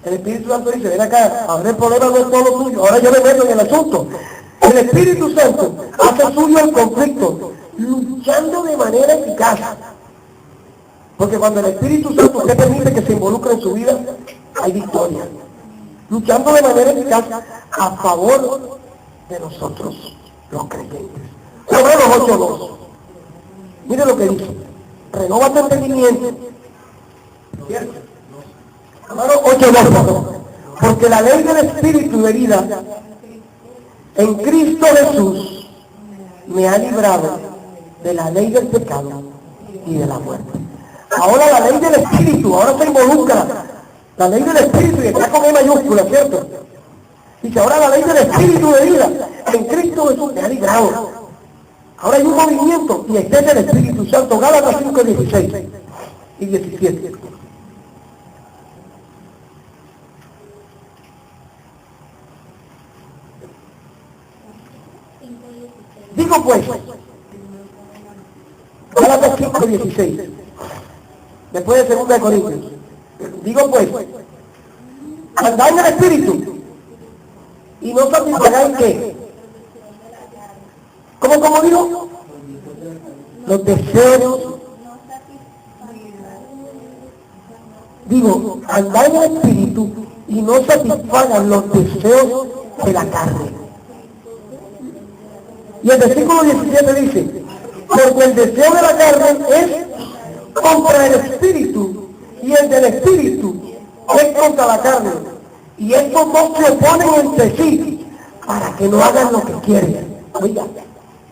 S1: el Espíritu Santo dice, ven acá, ahora el problema no es todo tuyo, ahora yo me meto en el asunto. El Espíritu Santo hace suyo el conflicto, luchando de manera eficaz. Porque cuando el Espíritu Santo usted permite que se involucre en su vida, hay victoria. Luchando de manera eficaz a favor de nosotros, los creyentes. Romanos 8:2. Mire lo que dice. Renova tu entendimiento. ¿Cierto? Hermano, 8:2, porque la ley del Espíritu de vida en Cristo Jesús me ha librado de la ley del pecado y de la muerte. Ahora la ley del Espíritu, ahora se involucra la ley del Espíritu, y está con E mayúscula, ¿cierto? Dice, ahora la ley del Espíritu de vida en Cristo Jesús me ha librado. Ahora hay un movimiento, y este es el Espíritu Santo. Gálatas 5:16 y 17. Digo pues, Gálatas 5:16, después de 2 de Corintios. Digo pues, andad en el Espíritu, y no satisfagáis ¿qué? ¿Cómo digo? Los deseos. Digo, andad en el Espíritu, y no satisfagan los deseos de la carne. Y el versículo 17 dice, porque el deseo de la carne es contra el Espíritu, y el del Espíritu es contra la carne. Y estos dos se oponen entre sí, para que no hagan lo que quieren. Oiga,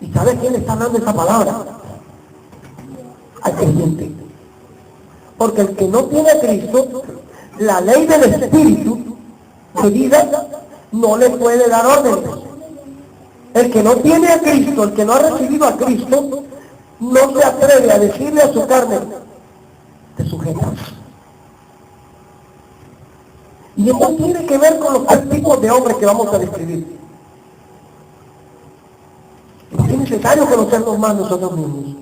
S1: ¿y sabe quién está hablando esa palabra? Al creyente. Porque el que no tiene a Cristo, la ley del Espíritu de vida no le puede dar órdenes. El que no tiene a Cristo, el que no ha recibido a Cristo, no se atreve a decirle a su carne, te sujetas. Y esto tiene que ver con los 3 tipos de hombres que vamos a describir. Es necesario conocernos más nosotros mismos.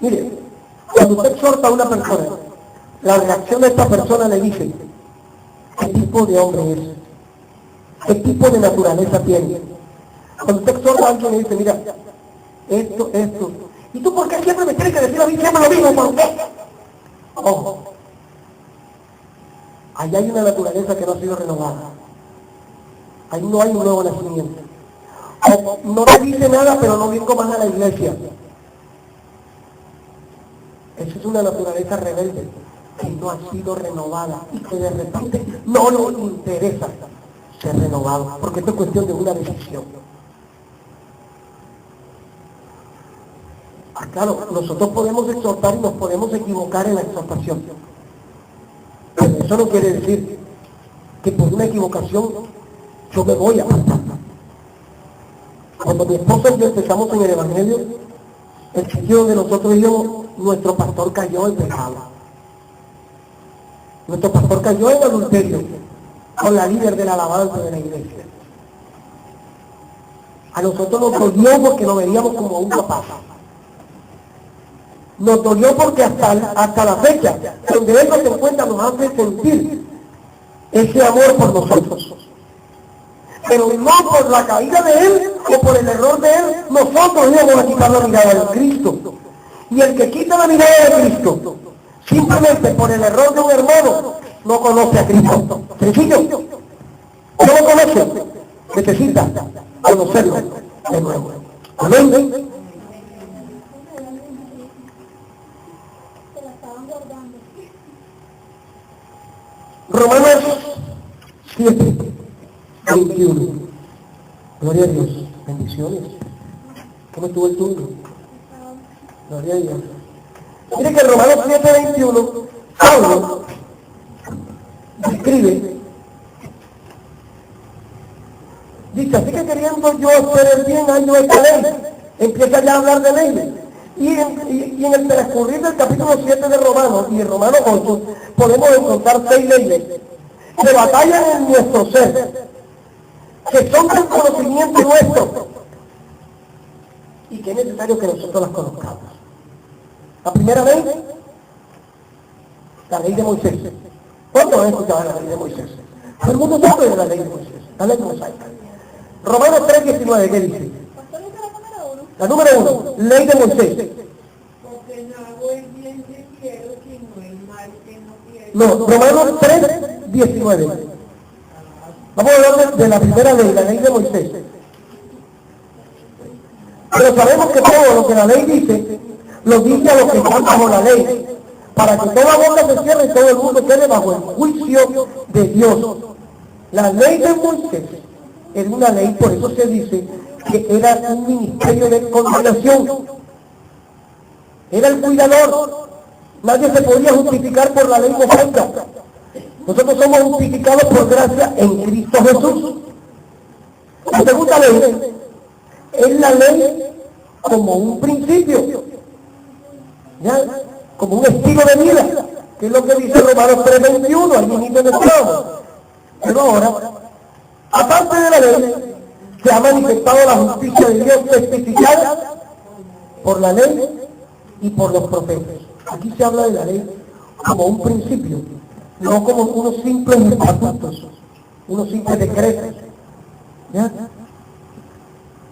S1: Mire, cuando usted exhorta a una persona, la reacción de esta persona le dice, ¿qué tipo de hombre es? ¿Qué tipo de naturaleza tiene? Cuando usted exhorta a alguien le dice, mira, esto, ¿y tú por qué siempre me tienes que decir a mí siempre lo mismo? ¿Por qué? Ojo, allá hay una naturaleza que no ha sido renovada. Ahí no hay un nuevo nacimiento. O no te dice nada, pero no vengo más a la iglesia. Esa es una naturaleza rebelde que no ha sido renovada y que de repente no nos interesa ser renovado, porque esto es cuestión de una decisión. Claro, nosotros podemos exhortar y nos podemos equivocar en la exhortación. Pero eso no quiere decir que por una equivocación yo me voy a apartar. Cuando mi esposa y yo empezamos en el Evangelio, el sitio donde nosotros íbamos, nuestro pastor cayó en pecado. Nuestro pastor cayó en adulterio con la líder de la alabanza de la iglesia. A nosotros nos dolió porque lo veíamos como un papá. Nos dolió porque hasta la fecha, donde Él nos encuentra, nos hace sentir ese amor por nosotros. Pero no por la caída de Él o por el error de Él, nosotros íbamos a quitar la mirada de Cristo. Y el que quita la mirada de Cristo, simplemente por el error de un hermano, no conoce a Cristo. Sencillo. ¿No lo conoce? Necesita conocerlo de nuevo. Amén. Romanos 7, 21. Gloria a Dios. Bendiciones. ¿Cómo estuvo el turno? Gloria a Dios. Mire que en Romanos 7, 21, Pablo describe, dice, así que queriendo yo hacer el bien, hallo esta ley. Empieza ya a hablar de leyes. Y en el transcurrir del capítulo 7 de Romanos y en Romanos 8 podemos encontrar 6 leyes que batallan en nuestro ser, que son del conocimiento nuestro y que es necesario que nosotros las conozcamos. La primera ley, la ley de Moisés. ¿Cuántos han escuchado la ley de Moisés? Todo el mundo sabe de la ley de Moisés, la ley mosaica. Romanos 3:19, ¿qué dice? La número 1, ley de Moisés.
S3: Porque no hago el bien que quiero, sino el mal que no quiero.
S1: No, Romanos 3:19. Vamos a hablar de la primera ley, la ley de Moisés. Pero sabemos que todo lo que la ley dice, lo dice a los que están bajo la ley, para que toda boca se cierre y todo el mundo quede bajo el juicio de Dios. La ley de Moisés era una ley, por eso se dice que era un ministerio de condenación. Era el cuidador. Nadie se podía justificar por la ley mosaica. Nosotros somos justificados por gracia en Cristo Jesús. La segunda ley es la ley como un principio, ¿ya? Como un estilo de vida, que es lo que dice Romanos 3:21, allí mismo estamos. Pero ahora, aparte de la ley, se ha manifestado la justicia de Dios testificada por la ley y por los profetas. Aquí se habla de la ley como un principio, no como unos simples estatutos, unos simples decretos. ¿Ya?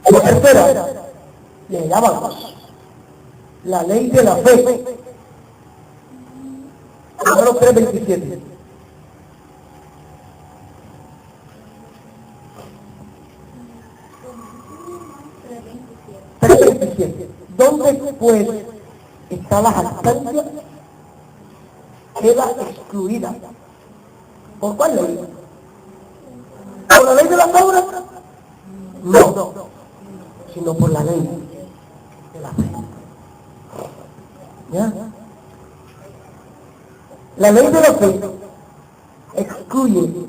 S1: La tercera, le llamamos la ley de la fe. Romanos 3:27. ¿Dónde pues está la jactancia? Queda excluida. ¿Por cuál ley? ¿Por la ley de las obras? No, sino por la ley de la fe. ¿Ya? La ley de la fe excluye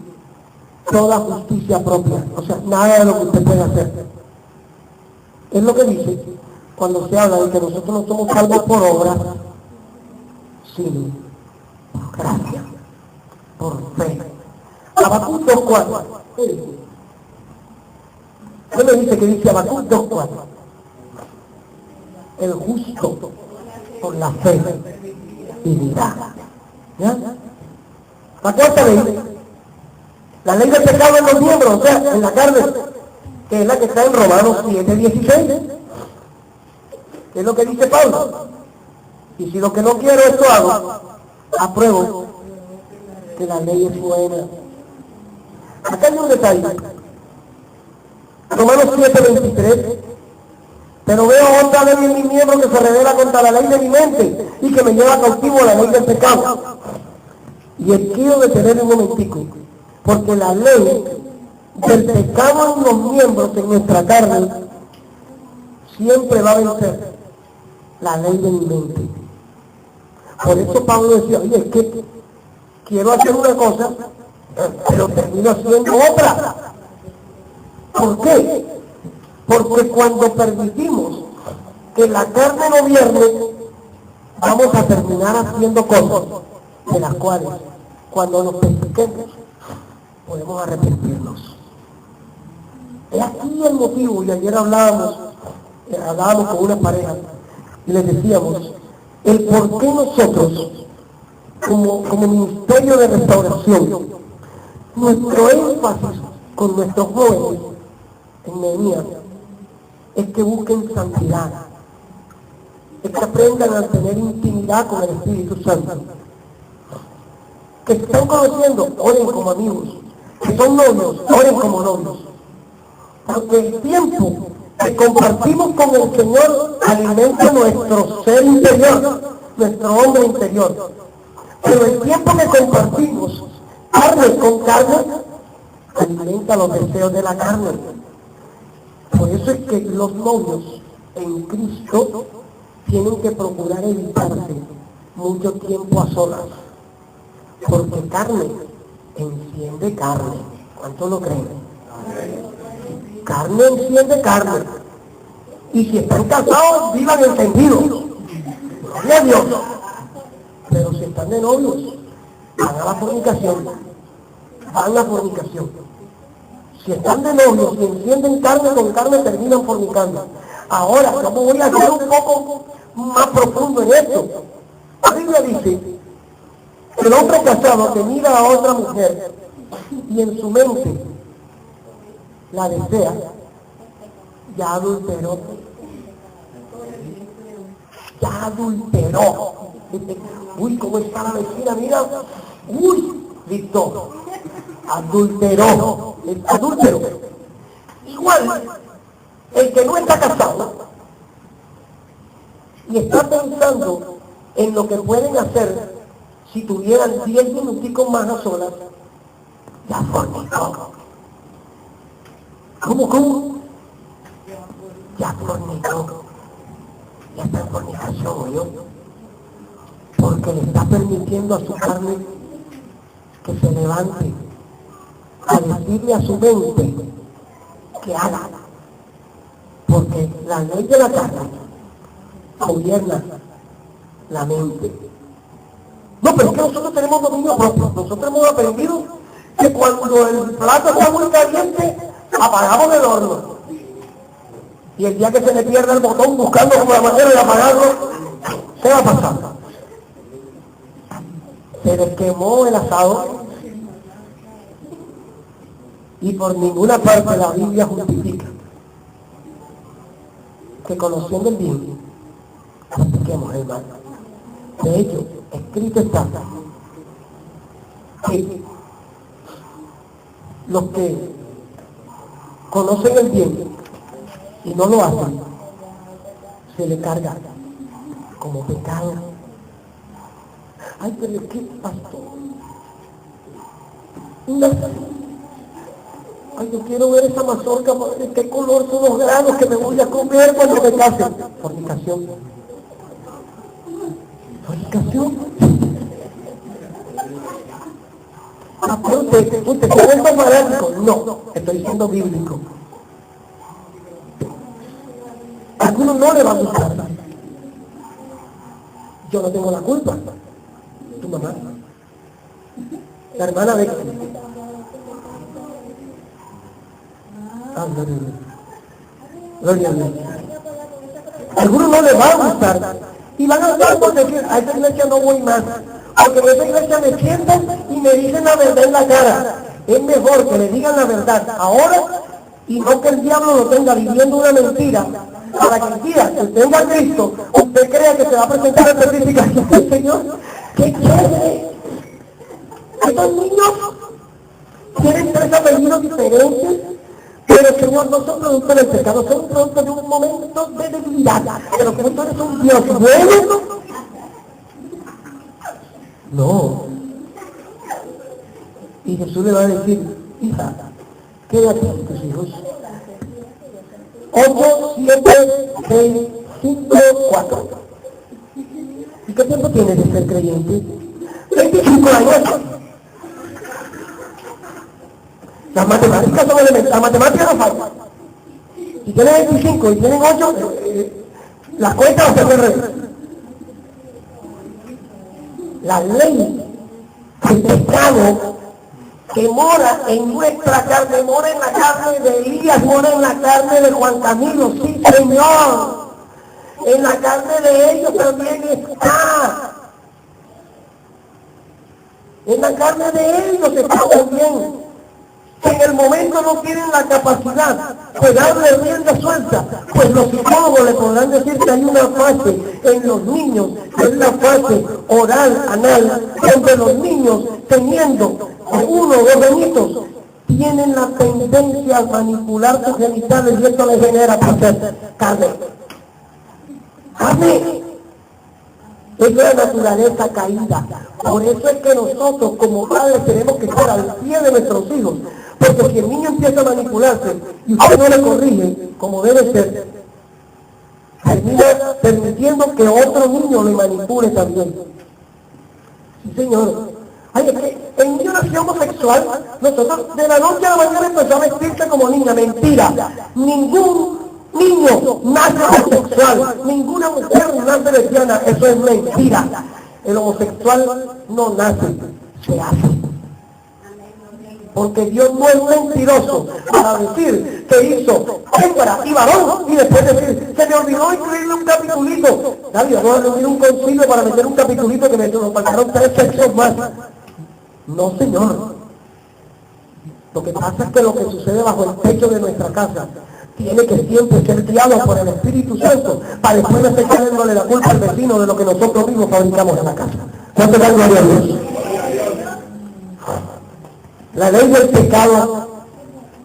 S1: toda justicia propia, o sea, nada de lo que usted puede hacer. Es lo que dice cuando se habla de que nosotros no somos salvos por obra, sino por gracia, por fe. Habacuc 2:4. ¿Qué me dice que dice Habacuc 2:4? El justo por la fe vivirá. ¿Ya? La cuarta ley, la ley del pecado en los miembros, o sea, en la carne, que es la que está en Romanos 7:16, que es lo que dice Pablo. Y si lo que no quiero esto hago, apruebo que la ley es buena. Acá hay un detalle. Romanos 7:23. Pero veo otra ley en mi miembro que se revela contra la ley de mi mente y que me lleva cautivo a la ley del pecado. Y quiero detener un momentico, porque la ley del pecado en los miembros, en nuestra carne, siempre va a vencer la ley de mi mente. Por eso Pablo decía, oye, es que quiero hacer una cosa, pero termino haciendo otra. ¿Por qué? Porque cuando permitimos que la carne gobierne, vamos a terminar haciendo cosas de las cuales, cuando nos permitemos, podemos arrepentirnos. Es aquí el motivo, y ayer hablábamos con una pareja, y les decíamos, el por qué nosotros, como ministerio de restauración, nuestro énfasis con nuestros jóvenes en Nehemías es que busquen santidad, es que aprendan a tener intimidad con el Espíritu Santo, que se están conociendo, oren como amigos, que son novios, oren como novios, porque el tiempo que compartimos con el Señor alimenta nuestro ser interior, nuestro hombre interior, pero el tiempo que compartimos carne con carne alimenta los deseos de la carne. Por eso es que los novios en Cristo tienen que procurar evitarse mucho tiempo a solas, porque carne enciende carne. ¿Cuántos lo creen? Carne enciende carne. Y si están casados, vivan encendidos. Gloria a Dios. Pero si están de novios, van a la fornicación. Van a la fornicación. Si están de novios y encienden carne con carne, terminan fornicando. Ahora, yo me voy a hacer un poco más profundo en esto. La Biblia dice que el hombre casado que mira a otra mujer y en su mente la desea, ya adulteró. Ya adulteró. Uy, ¿cómo está la vecina? Mira. Uy, listo. Adulteró. Adúltero. Igual, el que no está casado y está pensando en lo que pueden hacer si tuvieran 10 minuticos más a solas, ya fornicó. ¿Cómo? Ya fornicó. Ya está en fornicación, ¿oyó? Porque le está permitiendo a su carne que se levante a decirle a su mente que haga. Porque la ley de la carne gobierna la mente. No, pero es que nosotros tenemos dominio propio. Nosotros hemos aprendido que cuando el plato está muy caliente, apagamos el horno. Y el día que se le pierda el botón buscando como la manera de apagarlo, ¿qué va a pasar? Se les quemó el asado y por ninguna parte la Biblia justifica que conociendo el bien, practiquemos el mal. De hecho, escrito está que los que conocen el bien y no lo hacen, se le carga como pecado. Ay, pero es que pastor, no. Ay, yo quiero ver esa mazorca, de qué color son los granos que me voy a comer cuando me case. Fornicación. ¿Usted se vuelve fanático? No, estoy siendo bíblico. A algunos no le va a gustar. Yo no tengo la culpa. Tu mamá, la hermana de gloria a Dios. A algunos no les va a gustar y van a estar por decir, a esa iglesia no voy más, porque en esa iglesia me sientan y me dicen la verdad en la cara. Es mejor que le digan la verdad ahora y no que el diablo lo tenga viviendo una mentira, para que el día que usted venga a Cristo, usted crea que se va a presentar el certificado del Señor. ¡Qué chévere! Estos niños tienen 3 apellidos diferentes, pero Señor, no son producto del pecado, son producto de un momento de debilidad. Pero como tú eres un Dios bueno, no. Y Jesús le va a decir, hija, quédate con tus hijos. 8, 7, 6, 5, 4. ¿Y qué tiempo tienes de ser creyente? 25 años. Las matemáticas son elementales, las matemáticas no faltan. Si tienen 25 y tienen 8, las cuentas se hacen. La ley, el pecado que mora en nuestra carne, mora en la carne de Elías, mora en la carne de Juan Camilo, sí Señor. En la carne de ellos también está. En la carne de ellos está también. Que en el momento no tienen la capacidad de darle rienda suelta, pues los psicólogos le podrán decir que hay una fase en los niños, que es la fase oral, anal, donde los niños, teniendo 1 o 2 añitos, tienen la tendencia a manipular sus genitales y esto les genera placer, carne. ¡Carne! Es la naturaleza caída. Por eso es que nosotros como padres tenemos que estar al pie de nuestros hijos. Porque si el niño empieza a manipularse y usted no le corrige como debe ser, termina permitiendo que otro niño le manipule también. Sí, señor. Ay, es que el niño nació homosexual. Nosotros de la noche a la mañana empezó a vestirse como niña. Mentira. Ningún niño nace homosexual. Ninguna mujer nace lesbiana. Eso es mentira. El homosexual no nace, se hace. Porque Dios no es mentiroso para decir que hizo hembra y varón y después decir, se me olvidó incluirle un capitulito. Nadie va a reunir un concilio para meter un capitulito que nos faltaron 3 sexos más. No, señor. Lo que pasa es que lo que sucede bajo el techo de nuestra casa tiene que siempre ser guiado por el Espíritu Santo para después no estar echándole la culpa al vecino de lo que nosotros mismos fabricamos en la casa. ¿Cuánto da gloria a Dios? La ley del pecado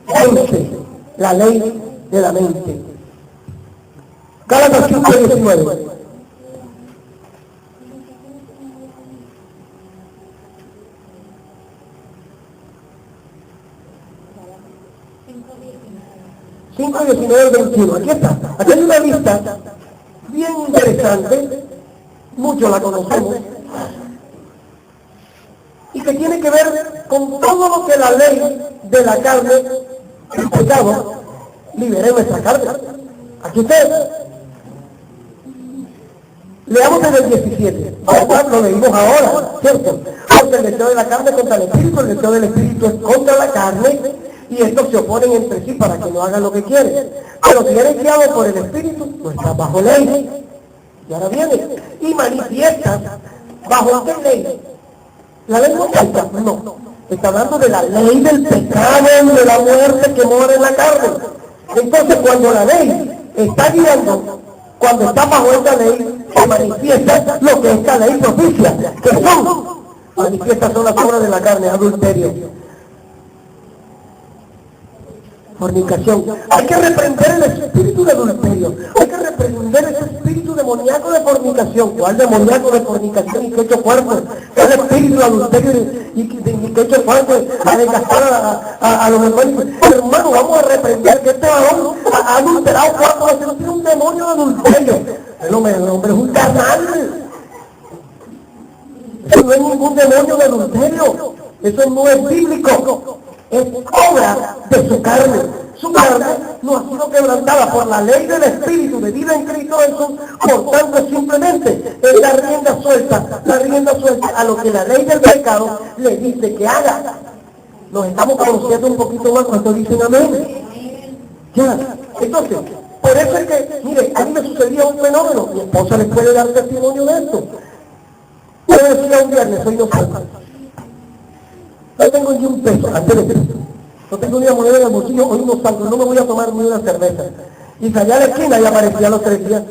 S1: vence la ley de la mente. Gálatas 5:19. 5, 19 al 21. Aquí está. Aquí hay una lista bien interesante, muchos la conocemos, y que tiene que ver con todo lo que la ley de la carne, el pecado, libera en nuestra carne. Aquí ustedes. Leamos desde el 17, lo leímos ahora, ¿cierto? Porque el deseo de la carne contra el espíritu, el deseo del espíritu es contra la carne, y estos se oponen entre sí para que no hagan lo que quieren. Pero si eres guiado por el espíritu, no estás bajo ley. Y ahora viene, y manifiestas bajo qué ley. La ley mosaica, no. Está hablando de la ley del pecado, de la muerte que mora en la carne. Entonces cuando la ley está guiando, cuando está bajo esta ley, se manifiesta lo que esta ley propicia, que manifiestas son las obras de la carne, adulterio, fornicación. Hay que reprender el espíritu de adulterio, hay que reprender ese espíritu demoníaco de fornicación. ¿Cuál demoníaco de fornicación y que hecho cuerpo? ¿Cuál espíritu de adulterio y que hecho cuerpo a desgastar a los hermanos? Hermano, vamos a reprender que este varón ha adulterado cuatro veces, no tiene un demonio de adulterio. El hombre es un carnal. Eso no es ningún demonio de adulterio, eso no es bíblico. Es obra de su carne. Su carne no ha sido quebrantada por la ley del Espíritu de vida en Cristo Jesús. Por tanto, simplemente es la rienda suelta a lo que la ley del pecado le dice que haga. Nos estamos conociendo un poquito más cuando dicen amén. Ya, entonces, por eso es que, mire, a mí me sucedía un fenómeno. Mi esposa les puede dar testimonio de esto. Yo decía un viernes, hoy no salgo. No tengo ni un peso, antes de Cristo. No tengo ni una moneda en el bolsillo, hoy no salgo, no me voy a tomar ni una cerveza. Y salía a la esquina y aparecía los 3 días.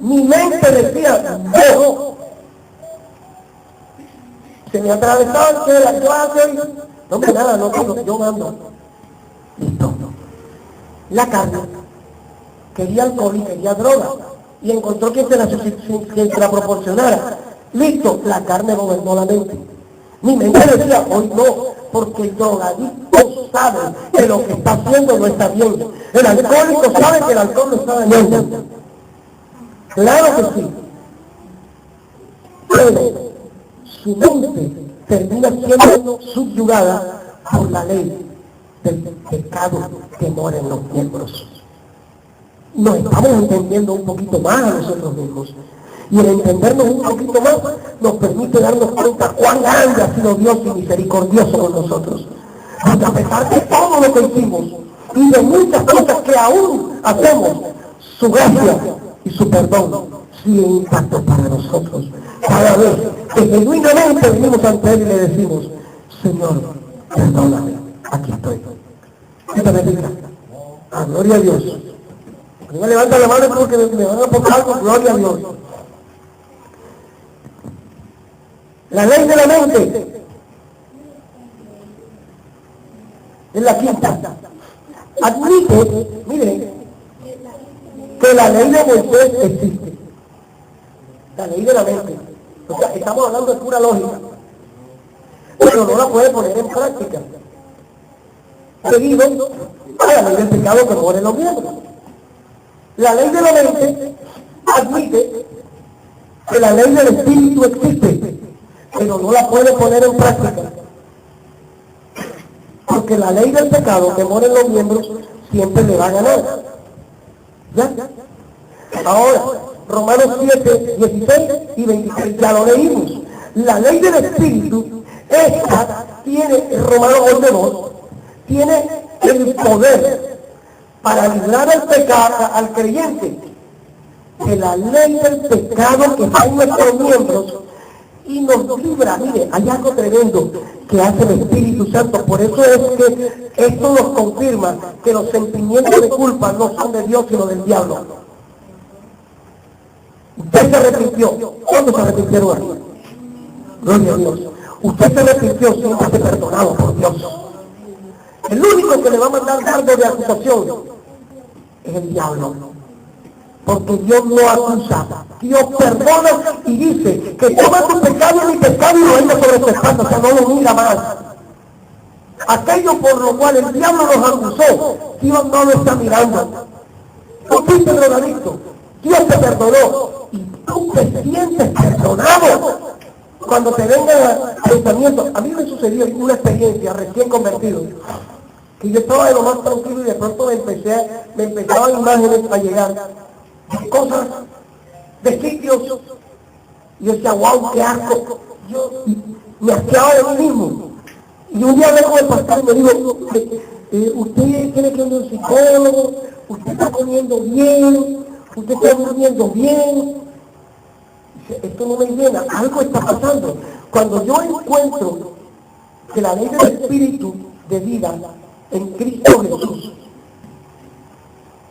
S1: Mi mente decía, no. Se me atravesaba que la clase, no me nada, no tengo, yo mando. Listo. La carne quería alcohol y quería droga. Y encontró quien se la proporcionara. Listo, la carne gobernó la mente. Mi mente decía, hoy no, porque el drogadicto sabe que lo que está haciendo no está bien. El alcohólico sabe que el alcohol no está dañando. Claro que sí. Pero su mente termina siendo subyugada por la ley del pecado que mora en los miembros. Nos estamos entendiendo un poquito más a nosotros mismos. Y el entendernos un poquito más nos permite darnos cuenta cuán grande ha sido Dios y misericordioso con nosotros. Porque a pesar de todo lo que hicimos y de muchas cosas que aún hacemos, su gracia y su perdón siguen intactos para nosotros. Cada vez que genuinamente venimos ante Él y le decimos, Señor, perdóname, aquí estoy. Que te bendiga. Gloria a Dios. No me levanta la mano porque me van a poner algo, gloria a Dios. La ley de la mente es la quinta. Admite, miren, que la ley de Moisés existe. La ley de la mente. O sea, estamos hablando de pura lógica. Pero no la puede poner en práctica. Debido a la ley del pecado que mora en los miembros. La ley de la mente admite que la ley del espíritu existe, pero no la puede poner en práctica. Porque la ley del pecado que mora en los miembros siempre le va a ganar. ¿Ya? Ahora, Romanos 7, 16 y 26, ya lo leímos. La ley del espíritu, esta tiene, Romanos 11:2, tiene el poder para librar al pecado, al creyente, de la ley del pecado que está en nuestros miembros y nos libra. Mire, hay algo tremendo que hace el Espíritu Santo. Por eso es que esto nos confirma que los sentimientos de culpa no son de Dios sino del diablo. Usted se arrepintió. ¿Cuándo se arrepintieron aquí? Gloria a Dios. Usted se arrepintió, siéntase perdonado por Dios. El único que le va a mandar dardo de acusación es el diablo. Porque Dios no acusa, Dios perdona y dice que toma tu pecado y mi pecado y lo anda sobre tu espalda, o sea, no lo mira más. aquello por lo cual el diablo nos acusó, Dios no lo está mirando. Tú fuiste drogadicto, Dios te perdonó y tú te sientes perdonado. Cuando te vengan pensamientos, a mí me sucedió una experiencia recién convertido, que yo estaba de lo más tranquilo y de pronto me empezaban imágenes a llegar, de cosas, de sitios, y yo decía, wow, qué asco, yo me asqueaba de mí mismo. Y un día hablé con el pastor y me dijo, usted tiene que ir a un psicólogo, usted está comiendo bien, usted está durmiendo bien. Dice, esto no me llena, algo está pasando. Cuando yo encuentro que la ley del Espíritu de vida en Cristo Jesús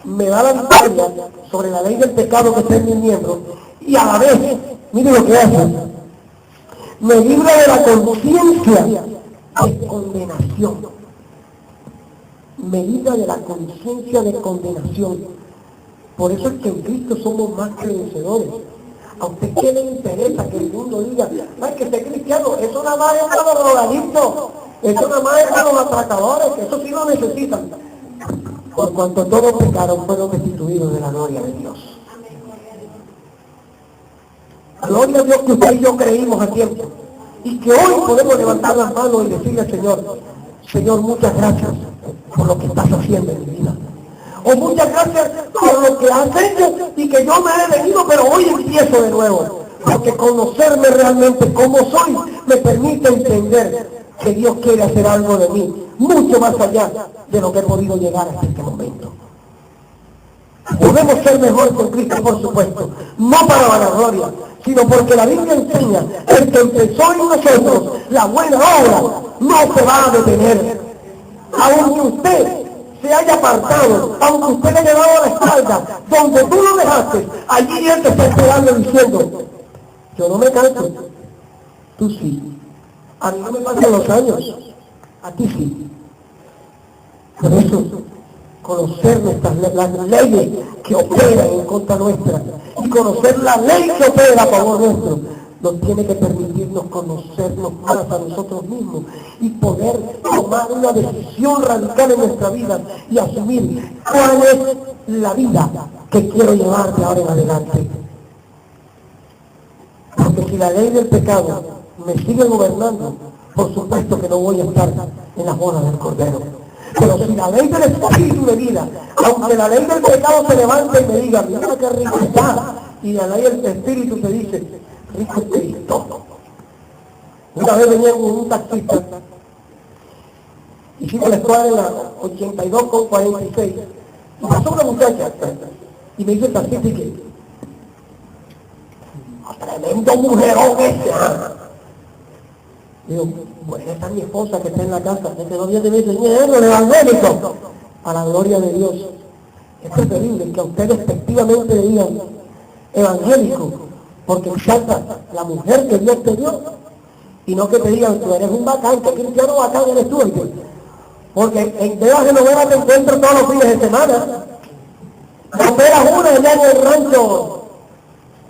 S1: me da la victoria sobre la ley del pecado que está en mis miembros, y a la vez, mire lo que hace, me libra de la conciencia de condenación. Me libra de la conciencia de condenación. Por eso es que en Cristo somos más que vencedores. ¿A usted qué le interesa que el mundo diga, ay, que sea cristiano? Eso nada más es para los drogadictos, eso nada más es para los atracadores, que eso sí lo necesitan. Por cuanto todos pecaron, fueron destituidos de la gloria de Dios. Gloria a Dios que usted y yo creímos a tiempo. Y que hoy podemos levantar las manos y decirle al Señor, Señor, muchas gracias por lo que estás haciendo en mi vida. O muchas gracias por lo que has hecho y que yo me he venido, pero hoy empiezo de nuevo. Porque conocerme realmente como soy me permite entender que Dios quiere hacer algo de mí, mucho más allá de lo que he podido llegar hasta este momento. Podemos ser mejores con Cristo, por supuesto, no para vanagloria, sino porque la Biblia enseña que el que empezó en nosotros la buena obra no se va a detener. Aunque usted se haya apartado, aunque usted le haya dado la espalda, donde tú lo dejaste, allí Él te está esperando diciendo, yo no me canso, tú sí. A mí no me pasan los años, a ti sí. Por eso, conocer las leyes que operan en contra nuestra y conocer la ley que opera a favor nuestro nos tiene que permitirnos conocernos más a nosotros mismos y poder tomar una decisión radical en nuestra vida y asumir cuál es la vida que quiero llevar de ahora en adelante. Porque si la ley del pecado me sigue gobernando, por supuesto que no voy a estar en las bodas del Cordero. Pero si la ley del Espíritu de vida, aunque la ley del pecado se levante y me diga, mira qué rico está, y la ley del Espíritu te dice, rico es Cristo. Una vez venía un taxista, hicimos la escuadra en la 82 con 46, y pasó una muchacha, y me dice el taxista, y que, tremendo mujerón ese. Digo, bueno, esta es mi esposa que está en la casa, que no viene de mí, el evangélico, a la gloria de Dios. Es preferible que a ustedes efectivamente le digan evangélico, porque salta la mujer que Dios te dio, y no que te digan, tú eres un bacán, que cristiano bacán eres tú, porque en Vegas de Novela te encuentro todos los fines de semana. No veas una allá en el rancho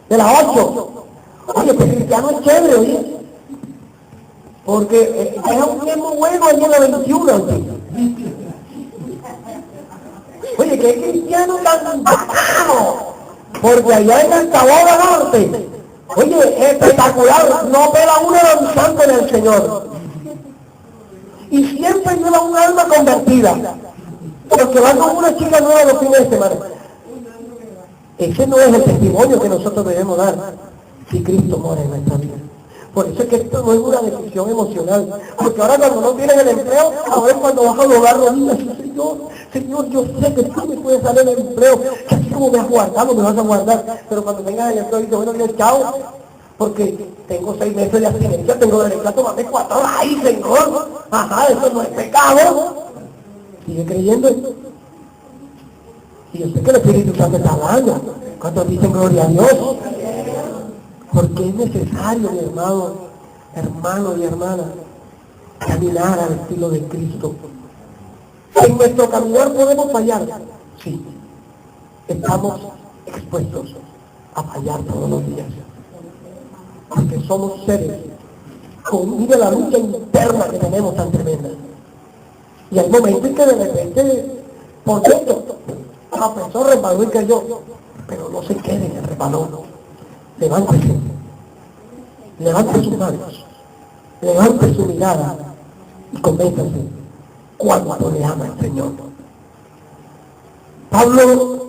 S1: de las 8. Oye, este cristiano es chévere, oye. Porque es un tiempo bueno allí en la 21. Oye, qué cristiano tan bacano. Porque allá en el Taboga Norte, oye, espectacular, no pela una danzando en el Señor. Y siempre lleva un alma convertida. Porque va con una chica nueva los fines de semana. Ese no es el testimonio que nosotros debemos dar si Cristo mora en nuestra vida. Por eso es que esto no es una decisión emocional. Porque ahora cuando no tienes el empleo, ahora es cuando vas a doblar rodillas y Señor, yo sé que tú me puedes dar el empleo, que así como me has guardado, me vas a guardar. Pero cuando tengas el empleo, dices, bueno, Dios, chao, porque tengo 6 meses de abstinencia, tengo derecho a tomarme 4 horas. ¡Ay, Señor! Ajá, eso no es pecado. Sigue creyendo esto. Y yo sé que el Espíritu Santo está hablando. Cuando dicen gloria a Dios. Porque es necesario, mi hermano y hermana, caminar al estilo de Cristo. En nuestro caminar podemos fallar. Sí. Estamos expuestos a fallar todos los días. Porque somos seres con, mire la lucha interna que tenemos tan tremenda. Y hay momentos en que de repente, por cierto, la persona resbaló y cayó, pero no se quede en el resbalón. Levántese, levante sus manos, levante su mirada y convénzase cuánto le ama el Señor. Pablo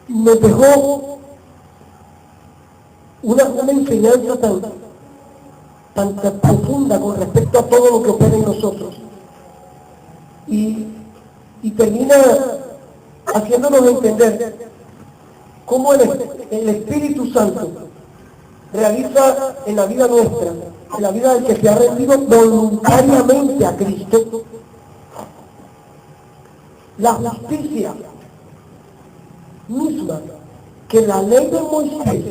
S1: nos dejó una enseñanza tan profunda con respecto a todo lo que opera en nosotros. Y termina haciéndonos entender cómo el Espíritu Santo realiza en la vida nuestra, en la vida del que se ha rendido voluntariamente a Cristo, la justicia misma que la ley de Moisés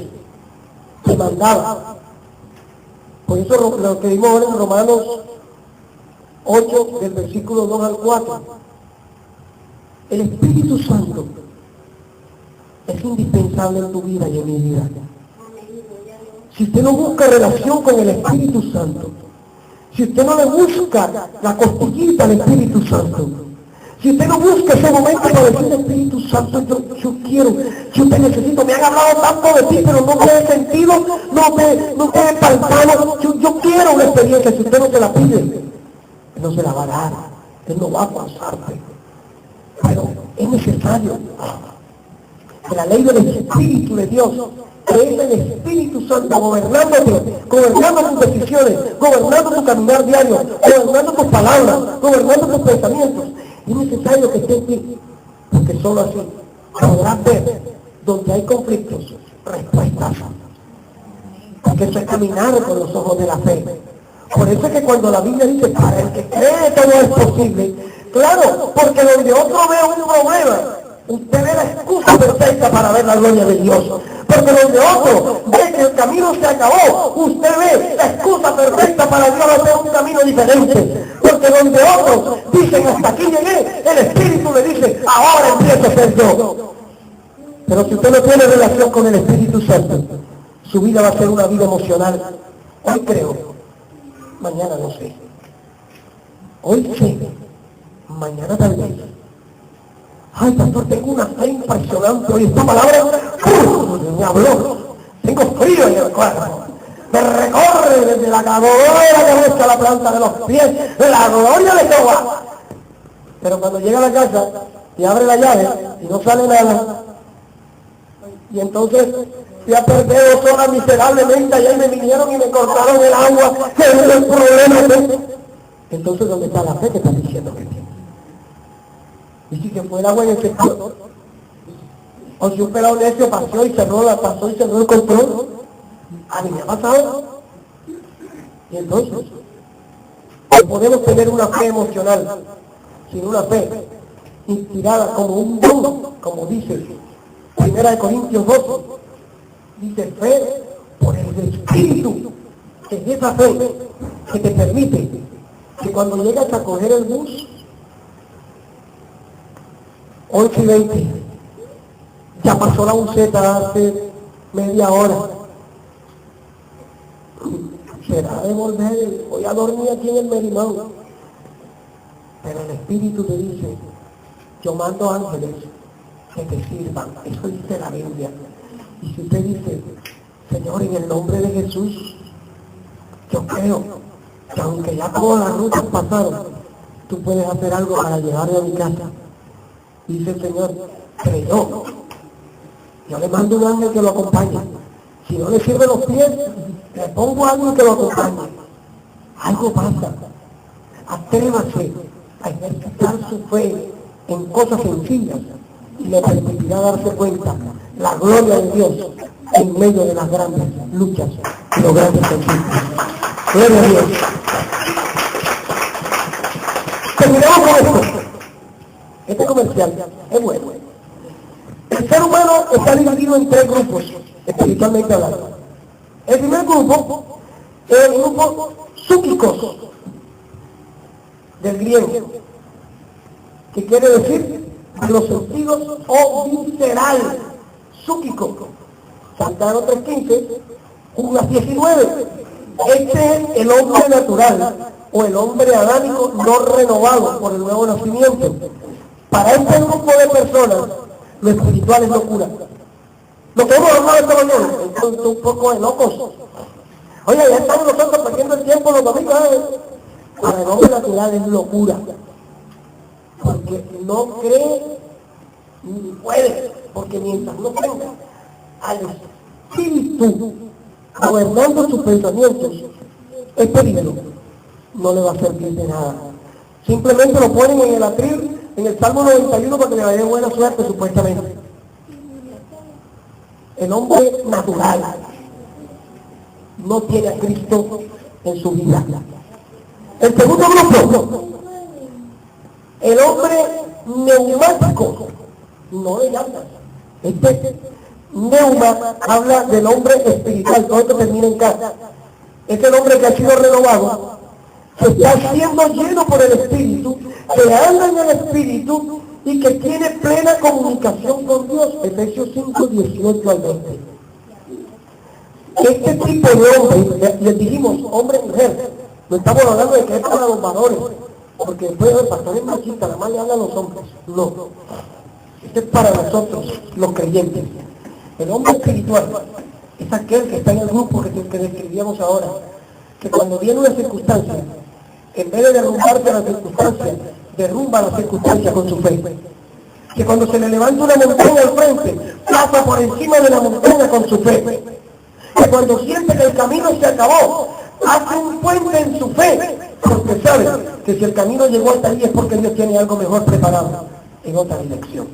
S1: demandaba. Por eso lo que vimos ahora en Romanos 8, del versículo 2 al 4. El Espíritu Santo es indispensable en tu vida y en mi vida. Si usted no busca relación con el Espíritu Santo, si usted no le busca la costillita al Espíritu Santo, si usted no busca ese momento para decir Espíritu Santo, yo quiero, yo te necesito, me han hablado tanto de ti, pero no me he sentido, no me he palpado, yo quiero una experiencia. Si usted no se la pide, Él no se la va a dar, Él no va a pasarte. Pero es necesario que la ley del Espíritu de Dios, que es el Espíritu Santo gobernándote, gobernando tus decisiones, gobernando tu caminar diario, gobernando tus palabras, gobernando tus pensamientos. Es necesario que esté en ti, porque solo así podrás ver donde hay conflictos, respuestas. Porque eso es caminar con los ojos de la fe. Por eso es que cuando la Biblia dice, para el que cree todo es posible, claro, porque donde otro ve un problema, usted ve la excusa perfecta para ver la gloria de Dios. Porque donde otro ve que el camino se acabó, usted ve la excusa perfecta para Dios hacer un camino diferente. Porque donde otros dicen, hasta aquí llegué, el Espíritu le dice, ahora empiezo a ser yo. Pero si usted no tiene relación con el Espíritu Santo, su vida va a ser una vida emocional. Hoy creo, mañana no sé. Hoy sé, mañana tal vez. Ay, pastor, tengo una fe impresionante hoy. Esta palabra me habló. Tengo frío en el cuerpo. Me recorre desde la cabeza a la planta de los pies, la gloria de Jehová. Pero cuando llega a la casa y abre la llave y no sale nada, y entonces ya perdí 2 horas miserablemente, ayer me vinieron y me cortaron el agua, que es el problema. Entonces, ¿dónde está la fe que estás diciendo que tiene? Y si que fue el agua en el sector, o si un pelado necio pasó y cerró el control, a mí me ha pasado. Y entonces, no podemos tener una fe emocional, sino una fe inspirada como un don, como dice 1 Corintios 12, dice fe por el Espíritu, que es esa fe que te permite que cuando llegas a coger el bus, 8:20, ya pasó la buceta hace media hora. Será de volver, voy a dormir aquí en el Merimán. Pero el Espíritu te dice, yo mando ángeles que te sirvan. Eso dice la Biblia. Y si usted dice, Señor, en el nombre de Jesús, yo creo que aunque ya todas las rutas pasaron, tú puedes hacer algo para llevarme a mi casa. Dice el Señor, creyó. Yo le mando un ángel que lo acompañe. Si no le sirven los pies, le pongo a alguien que lo acompañe. Algo pasa. Atrévase a ejercitar su fe en cosas sencillas y le permitirá darse cuenta la gloria de Dios en medio de las grandes luchas y los grandes conflictos. Gloria a Dios. Terminamos con esto. Este comercial es bueno. El ser humano está dividido en 3 grupos, espiritualmente hablando. El primer grupo es el grupo psúquicos, del griego, que quiere decir los sentidos o visceral, psúquico. Santiago 3:15, Judas 19. Este es el hombre natural, o el hombre adámico no renovado por el nuevo nacimiento. Para este grupo de personas, lo espiritual es locura. Lo que hemos hablado esta mañana, entonces un poco de locos. Oye, ya estamos nosotros perdiendo el tiempo los domingos. Para el hombre natural es locura. Porque no cree ni puede. Porque mientras no tenga al espíritu gobernando sus pensamientos, es peligro. No le va a servir de nada. Simplemente lo ponen en el atril, en el Salmo 91 para que le vaya buena suerte, supuestamente. El hombre natural no tiene a Cristo en su vida. El segundo grupo, el hombre neumático, no le llama. Este neuma habla del hombre espiritual, todo esto termina en casa. Es el hombre que ha sido renovado, que está siendo lleno por el Espíritu, que anda en el Espíritu y que tiene plena comunicación con Dios. Efesios 5, 18 al 20. Este tipo de hombre, les dijimos, hombre y mujer, no estamos hablando de que es para los varones, porque después el pastor es machista, nada más le habla a los hombres. No, este es para nosotros, los creyentes. El hombre espiritual es aquel que está en el grupo que describíamos ahora, que cuando viene una circunstancia, en vez de derrumbarse la circunstancia, derrumba la circunstancia con su fe. Que cuando se le levanta una montaña al frente, pasa por encima de la montaña con su fe. Que cuando siente que el camino se acabó, hace un puente en su fe, porque sabe que si el camino llegó hasta ahí es porque Dios tiene algo mejor preparado en otra dirección.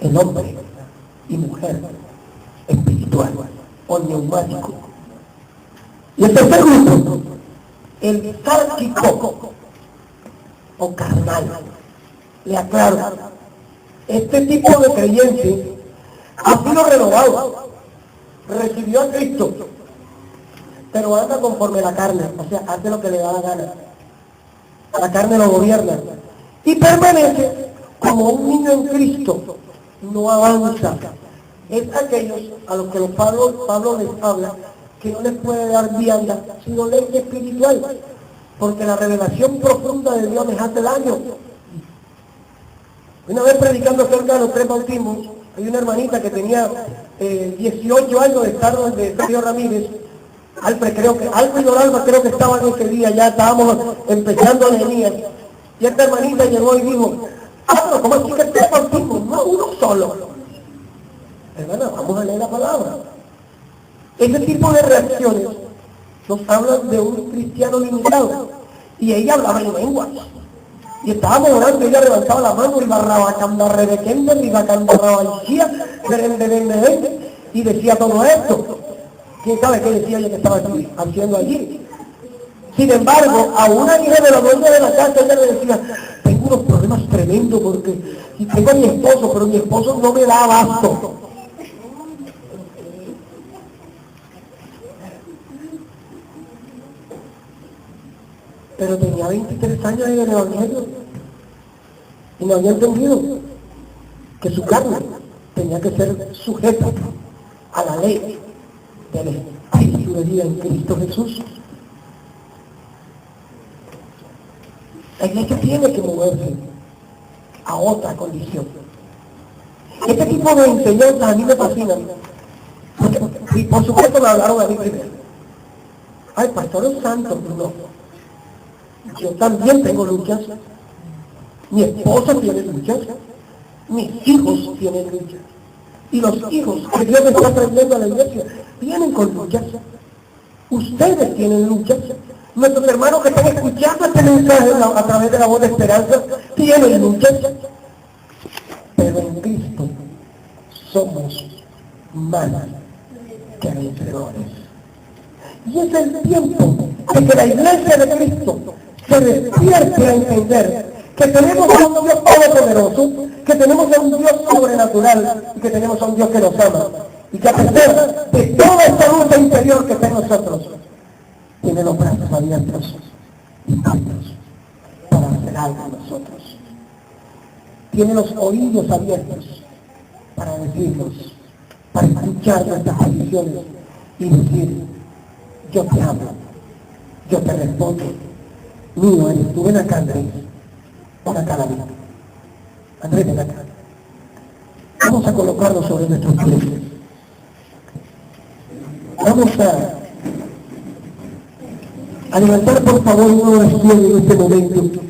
S1: El hombre y mujer espiritual o neumático. Y el tercer grupo, el sárquico o carnal. Le aclaro, este tipo de creyente ha sido renovado, recibió a Cristo, pero anda conforme la carne, o sea, hace lo que le da la gana. La carne lo gobierna y permanece como un niño en Cristo, no avanza. Es aquellos a los que Pablo les habla que no les puede dar vianda, sino leche espiritual, porque la revelación profunda de Dios les hace daño. Una vez predicando acerca de los 3 bautismos, hay una hermanita que tenía 18 años de estar de Sergio Ramírez, Alfred y Don Alba creo que estaban ese día, ya estábamos empezando a leer, y esta hermanita llegó y dijo, pero ¿cómo así que 3 bautismos? No, uno solo. Hermana, vamos a leer la palabra. Ese tipo de reacciones nos hablan de un cristiano limitado. Y ella hablaba en lenguas. Y estábamos orando, ella levantaba la mano y barraba candarrebequende, y la candarrabaicía, y decía todo esto. ¿Quién sabe qué decía ella que estaba aquí, haciendo allí? Sin embargo, a una hija de la dueña de la casa, ella le decía, tengo unos problemas tremendos porque tengo a mi esposo, pero mi esposo no me da abasto. Pero tenía 23 años en el Evangelio y no había entendido que su carne tenía que ser sujeta a la ley del Espíritu de vida en Cristo Jesús. La iglesia tiene que moverse a otra condición. Este tipo de enseñanzas a mí me fascinan. Y por supuesto me hablaron a mí primero. Ay, pastores santos, no. Yo también tengo luchas. Mi esposa tiene luchas. Mis hijos tienen luchas. Y los hijos que Dios está aprendiendo a la iglesia vienen con luchas. Ustedes tienen luchas. Nuestros hermanos que están escuchando este mensaje a través de la voz de esperanza tienen luchas. Pero en Cristo somos más que vencedores. Y es el tiempo de que la iglesia de Cristo se despierte a entender que tenemos a un Dios todopoderoso, que tenemos a un Dios sobrenatural y que tenemos a un Dios que nos ama. Y que a pesar de toda esta lucha interior que está en nosotros, tiene los brazos abiertos y abiertos para hacer algo a nosotros. Tiene los oídos abiertos para decirnos, para escuchar nuestras peticiones y decir, yo te amo, yo te respondo, mío eres tú. Ven acá, Andrés. Ven acá, David. Andrés, ven acá. Vamos a colocarnos sobre nuestros pies. Vamos a levantar por favor uno de los pies en este momento.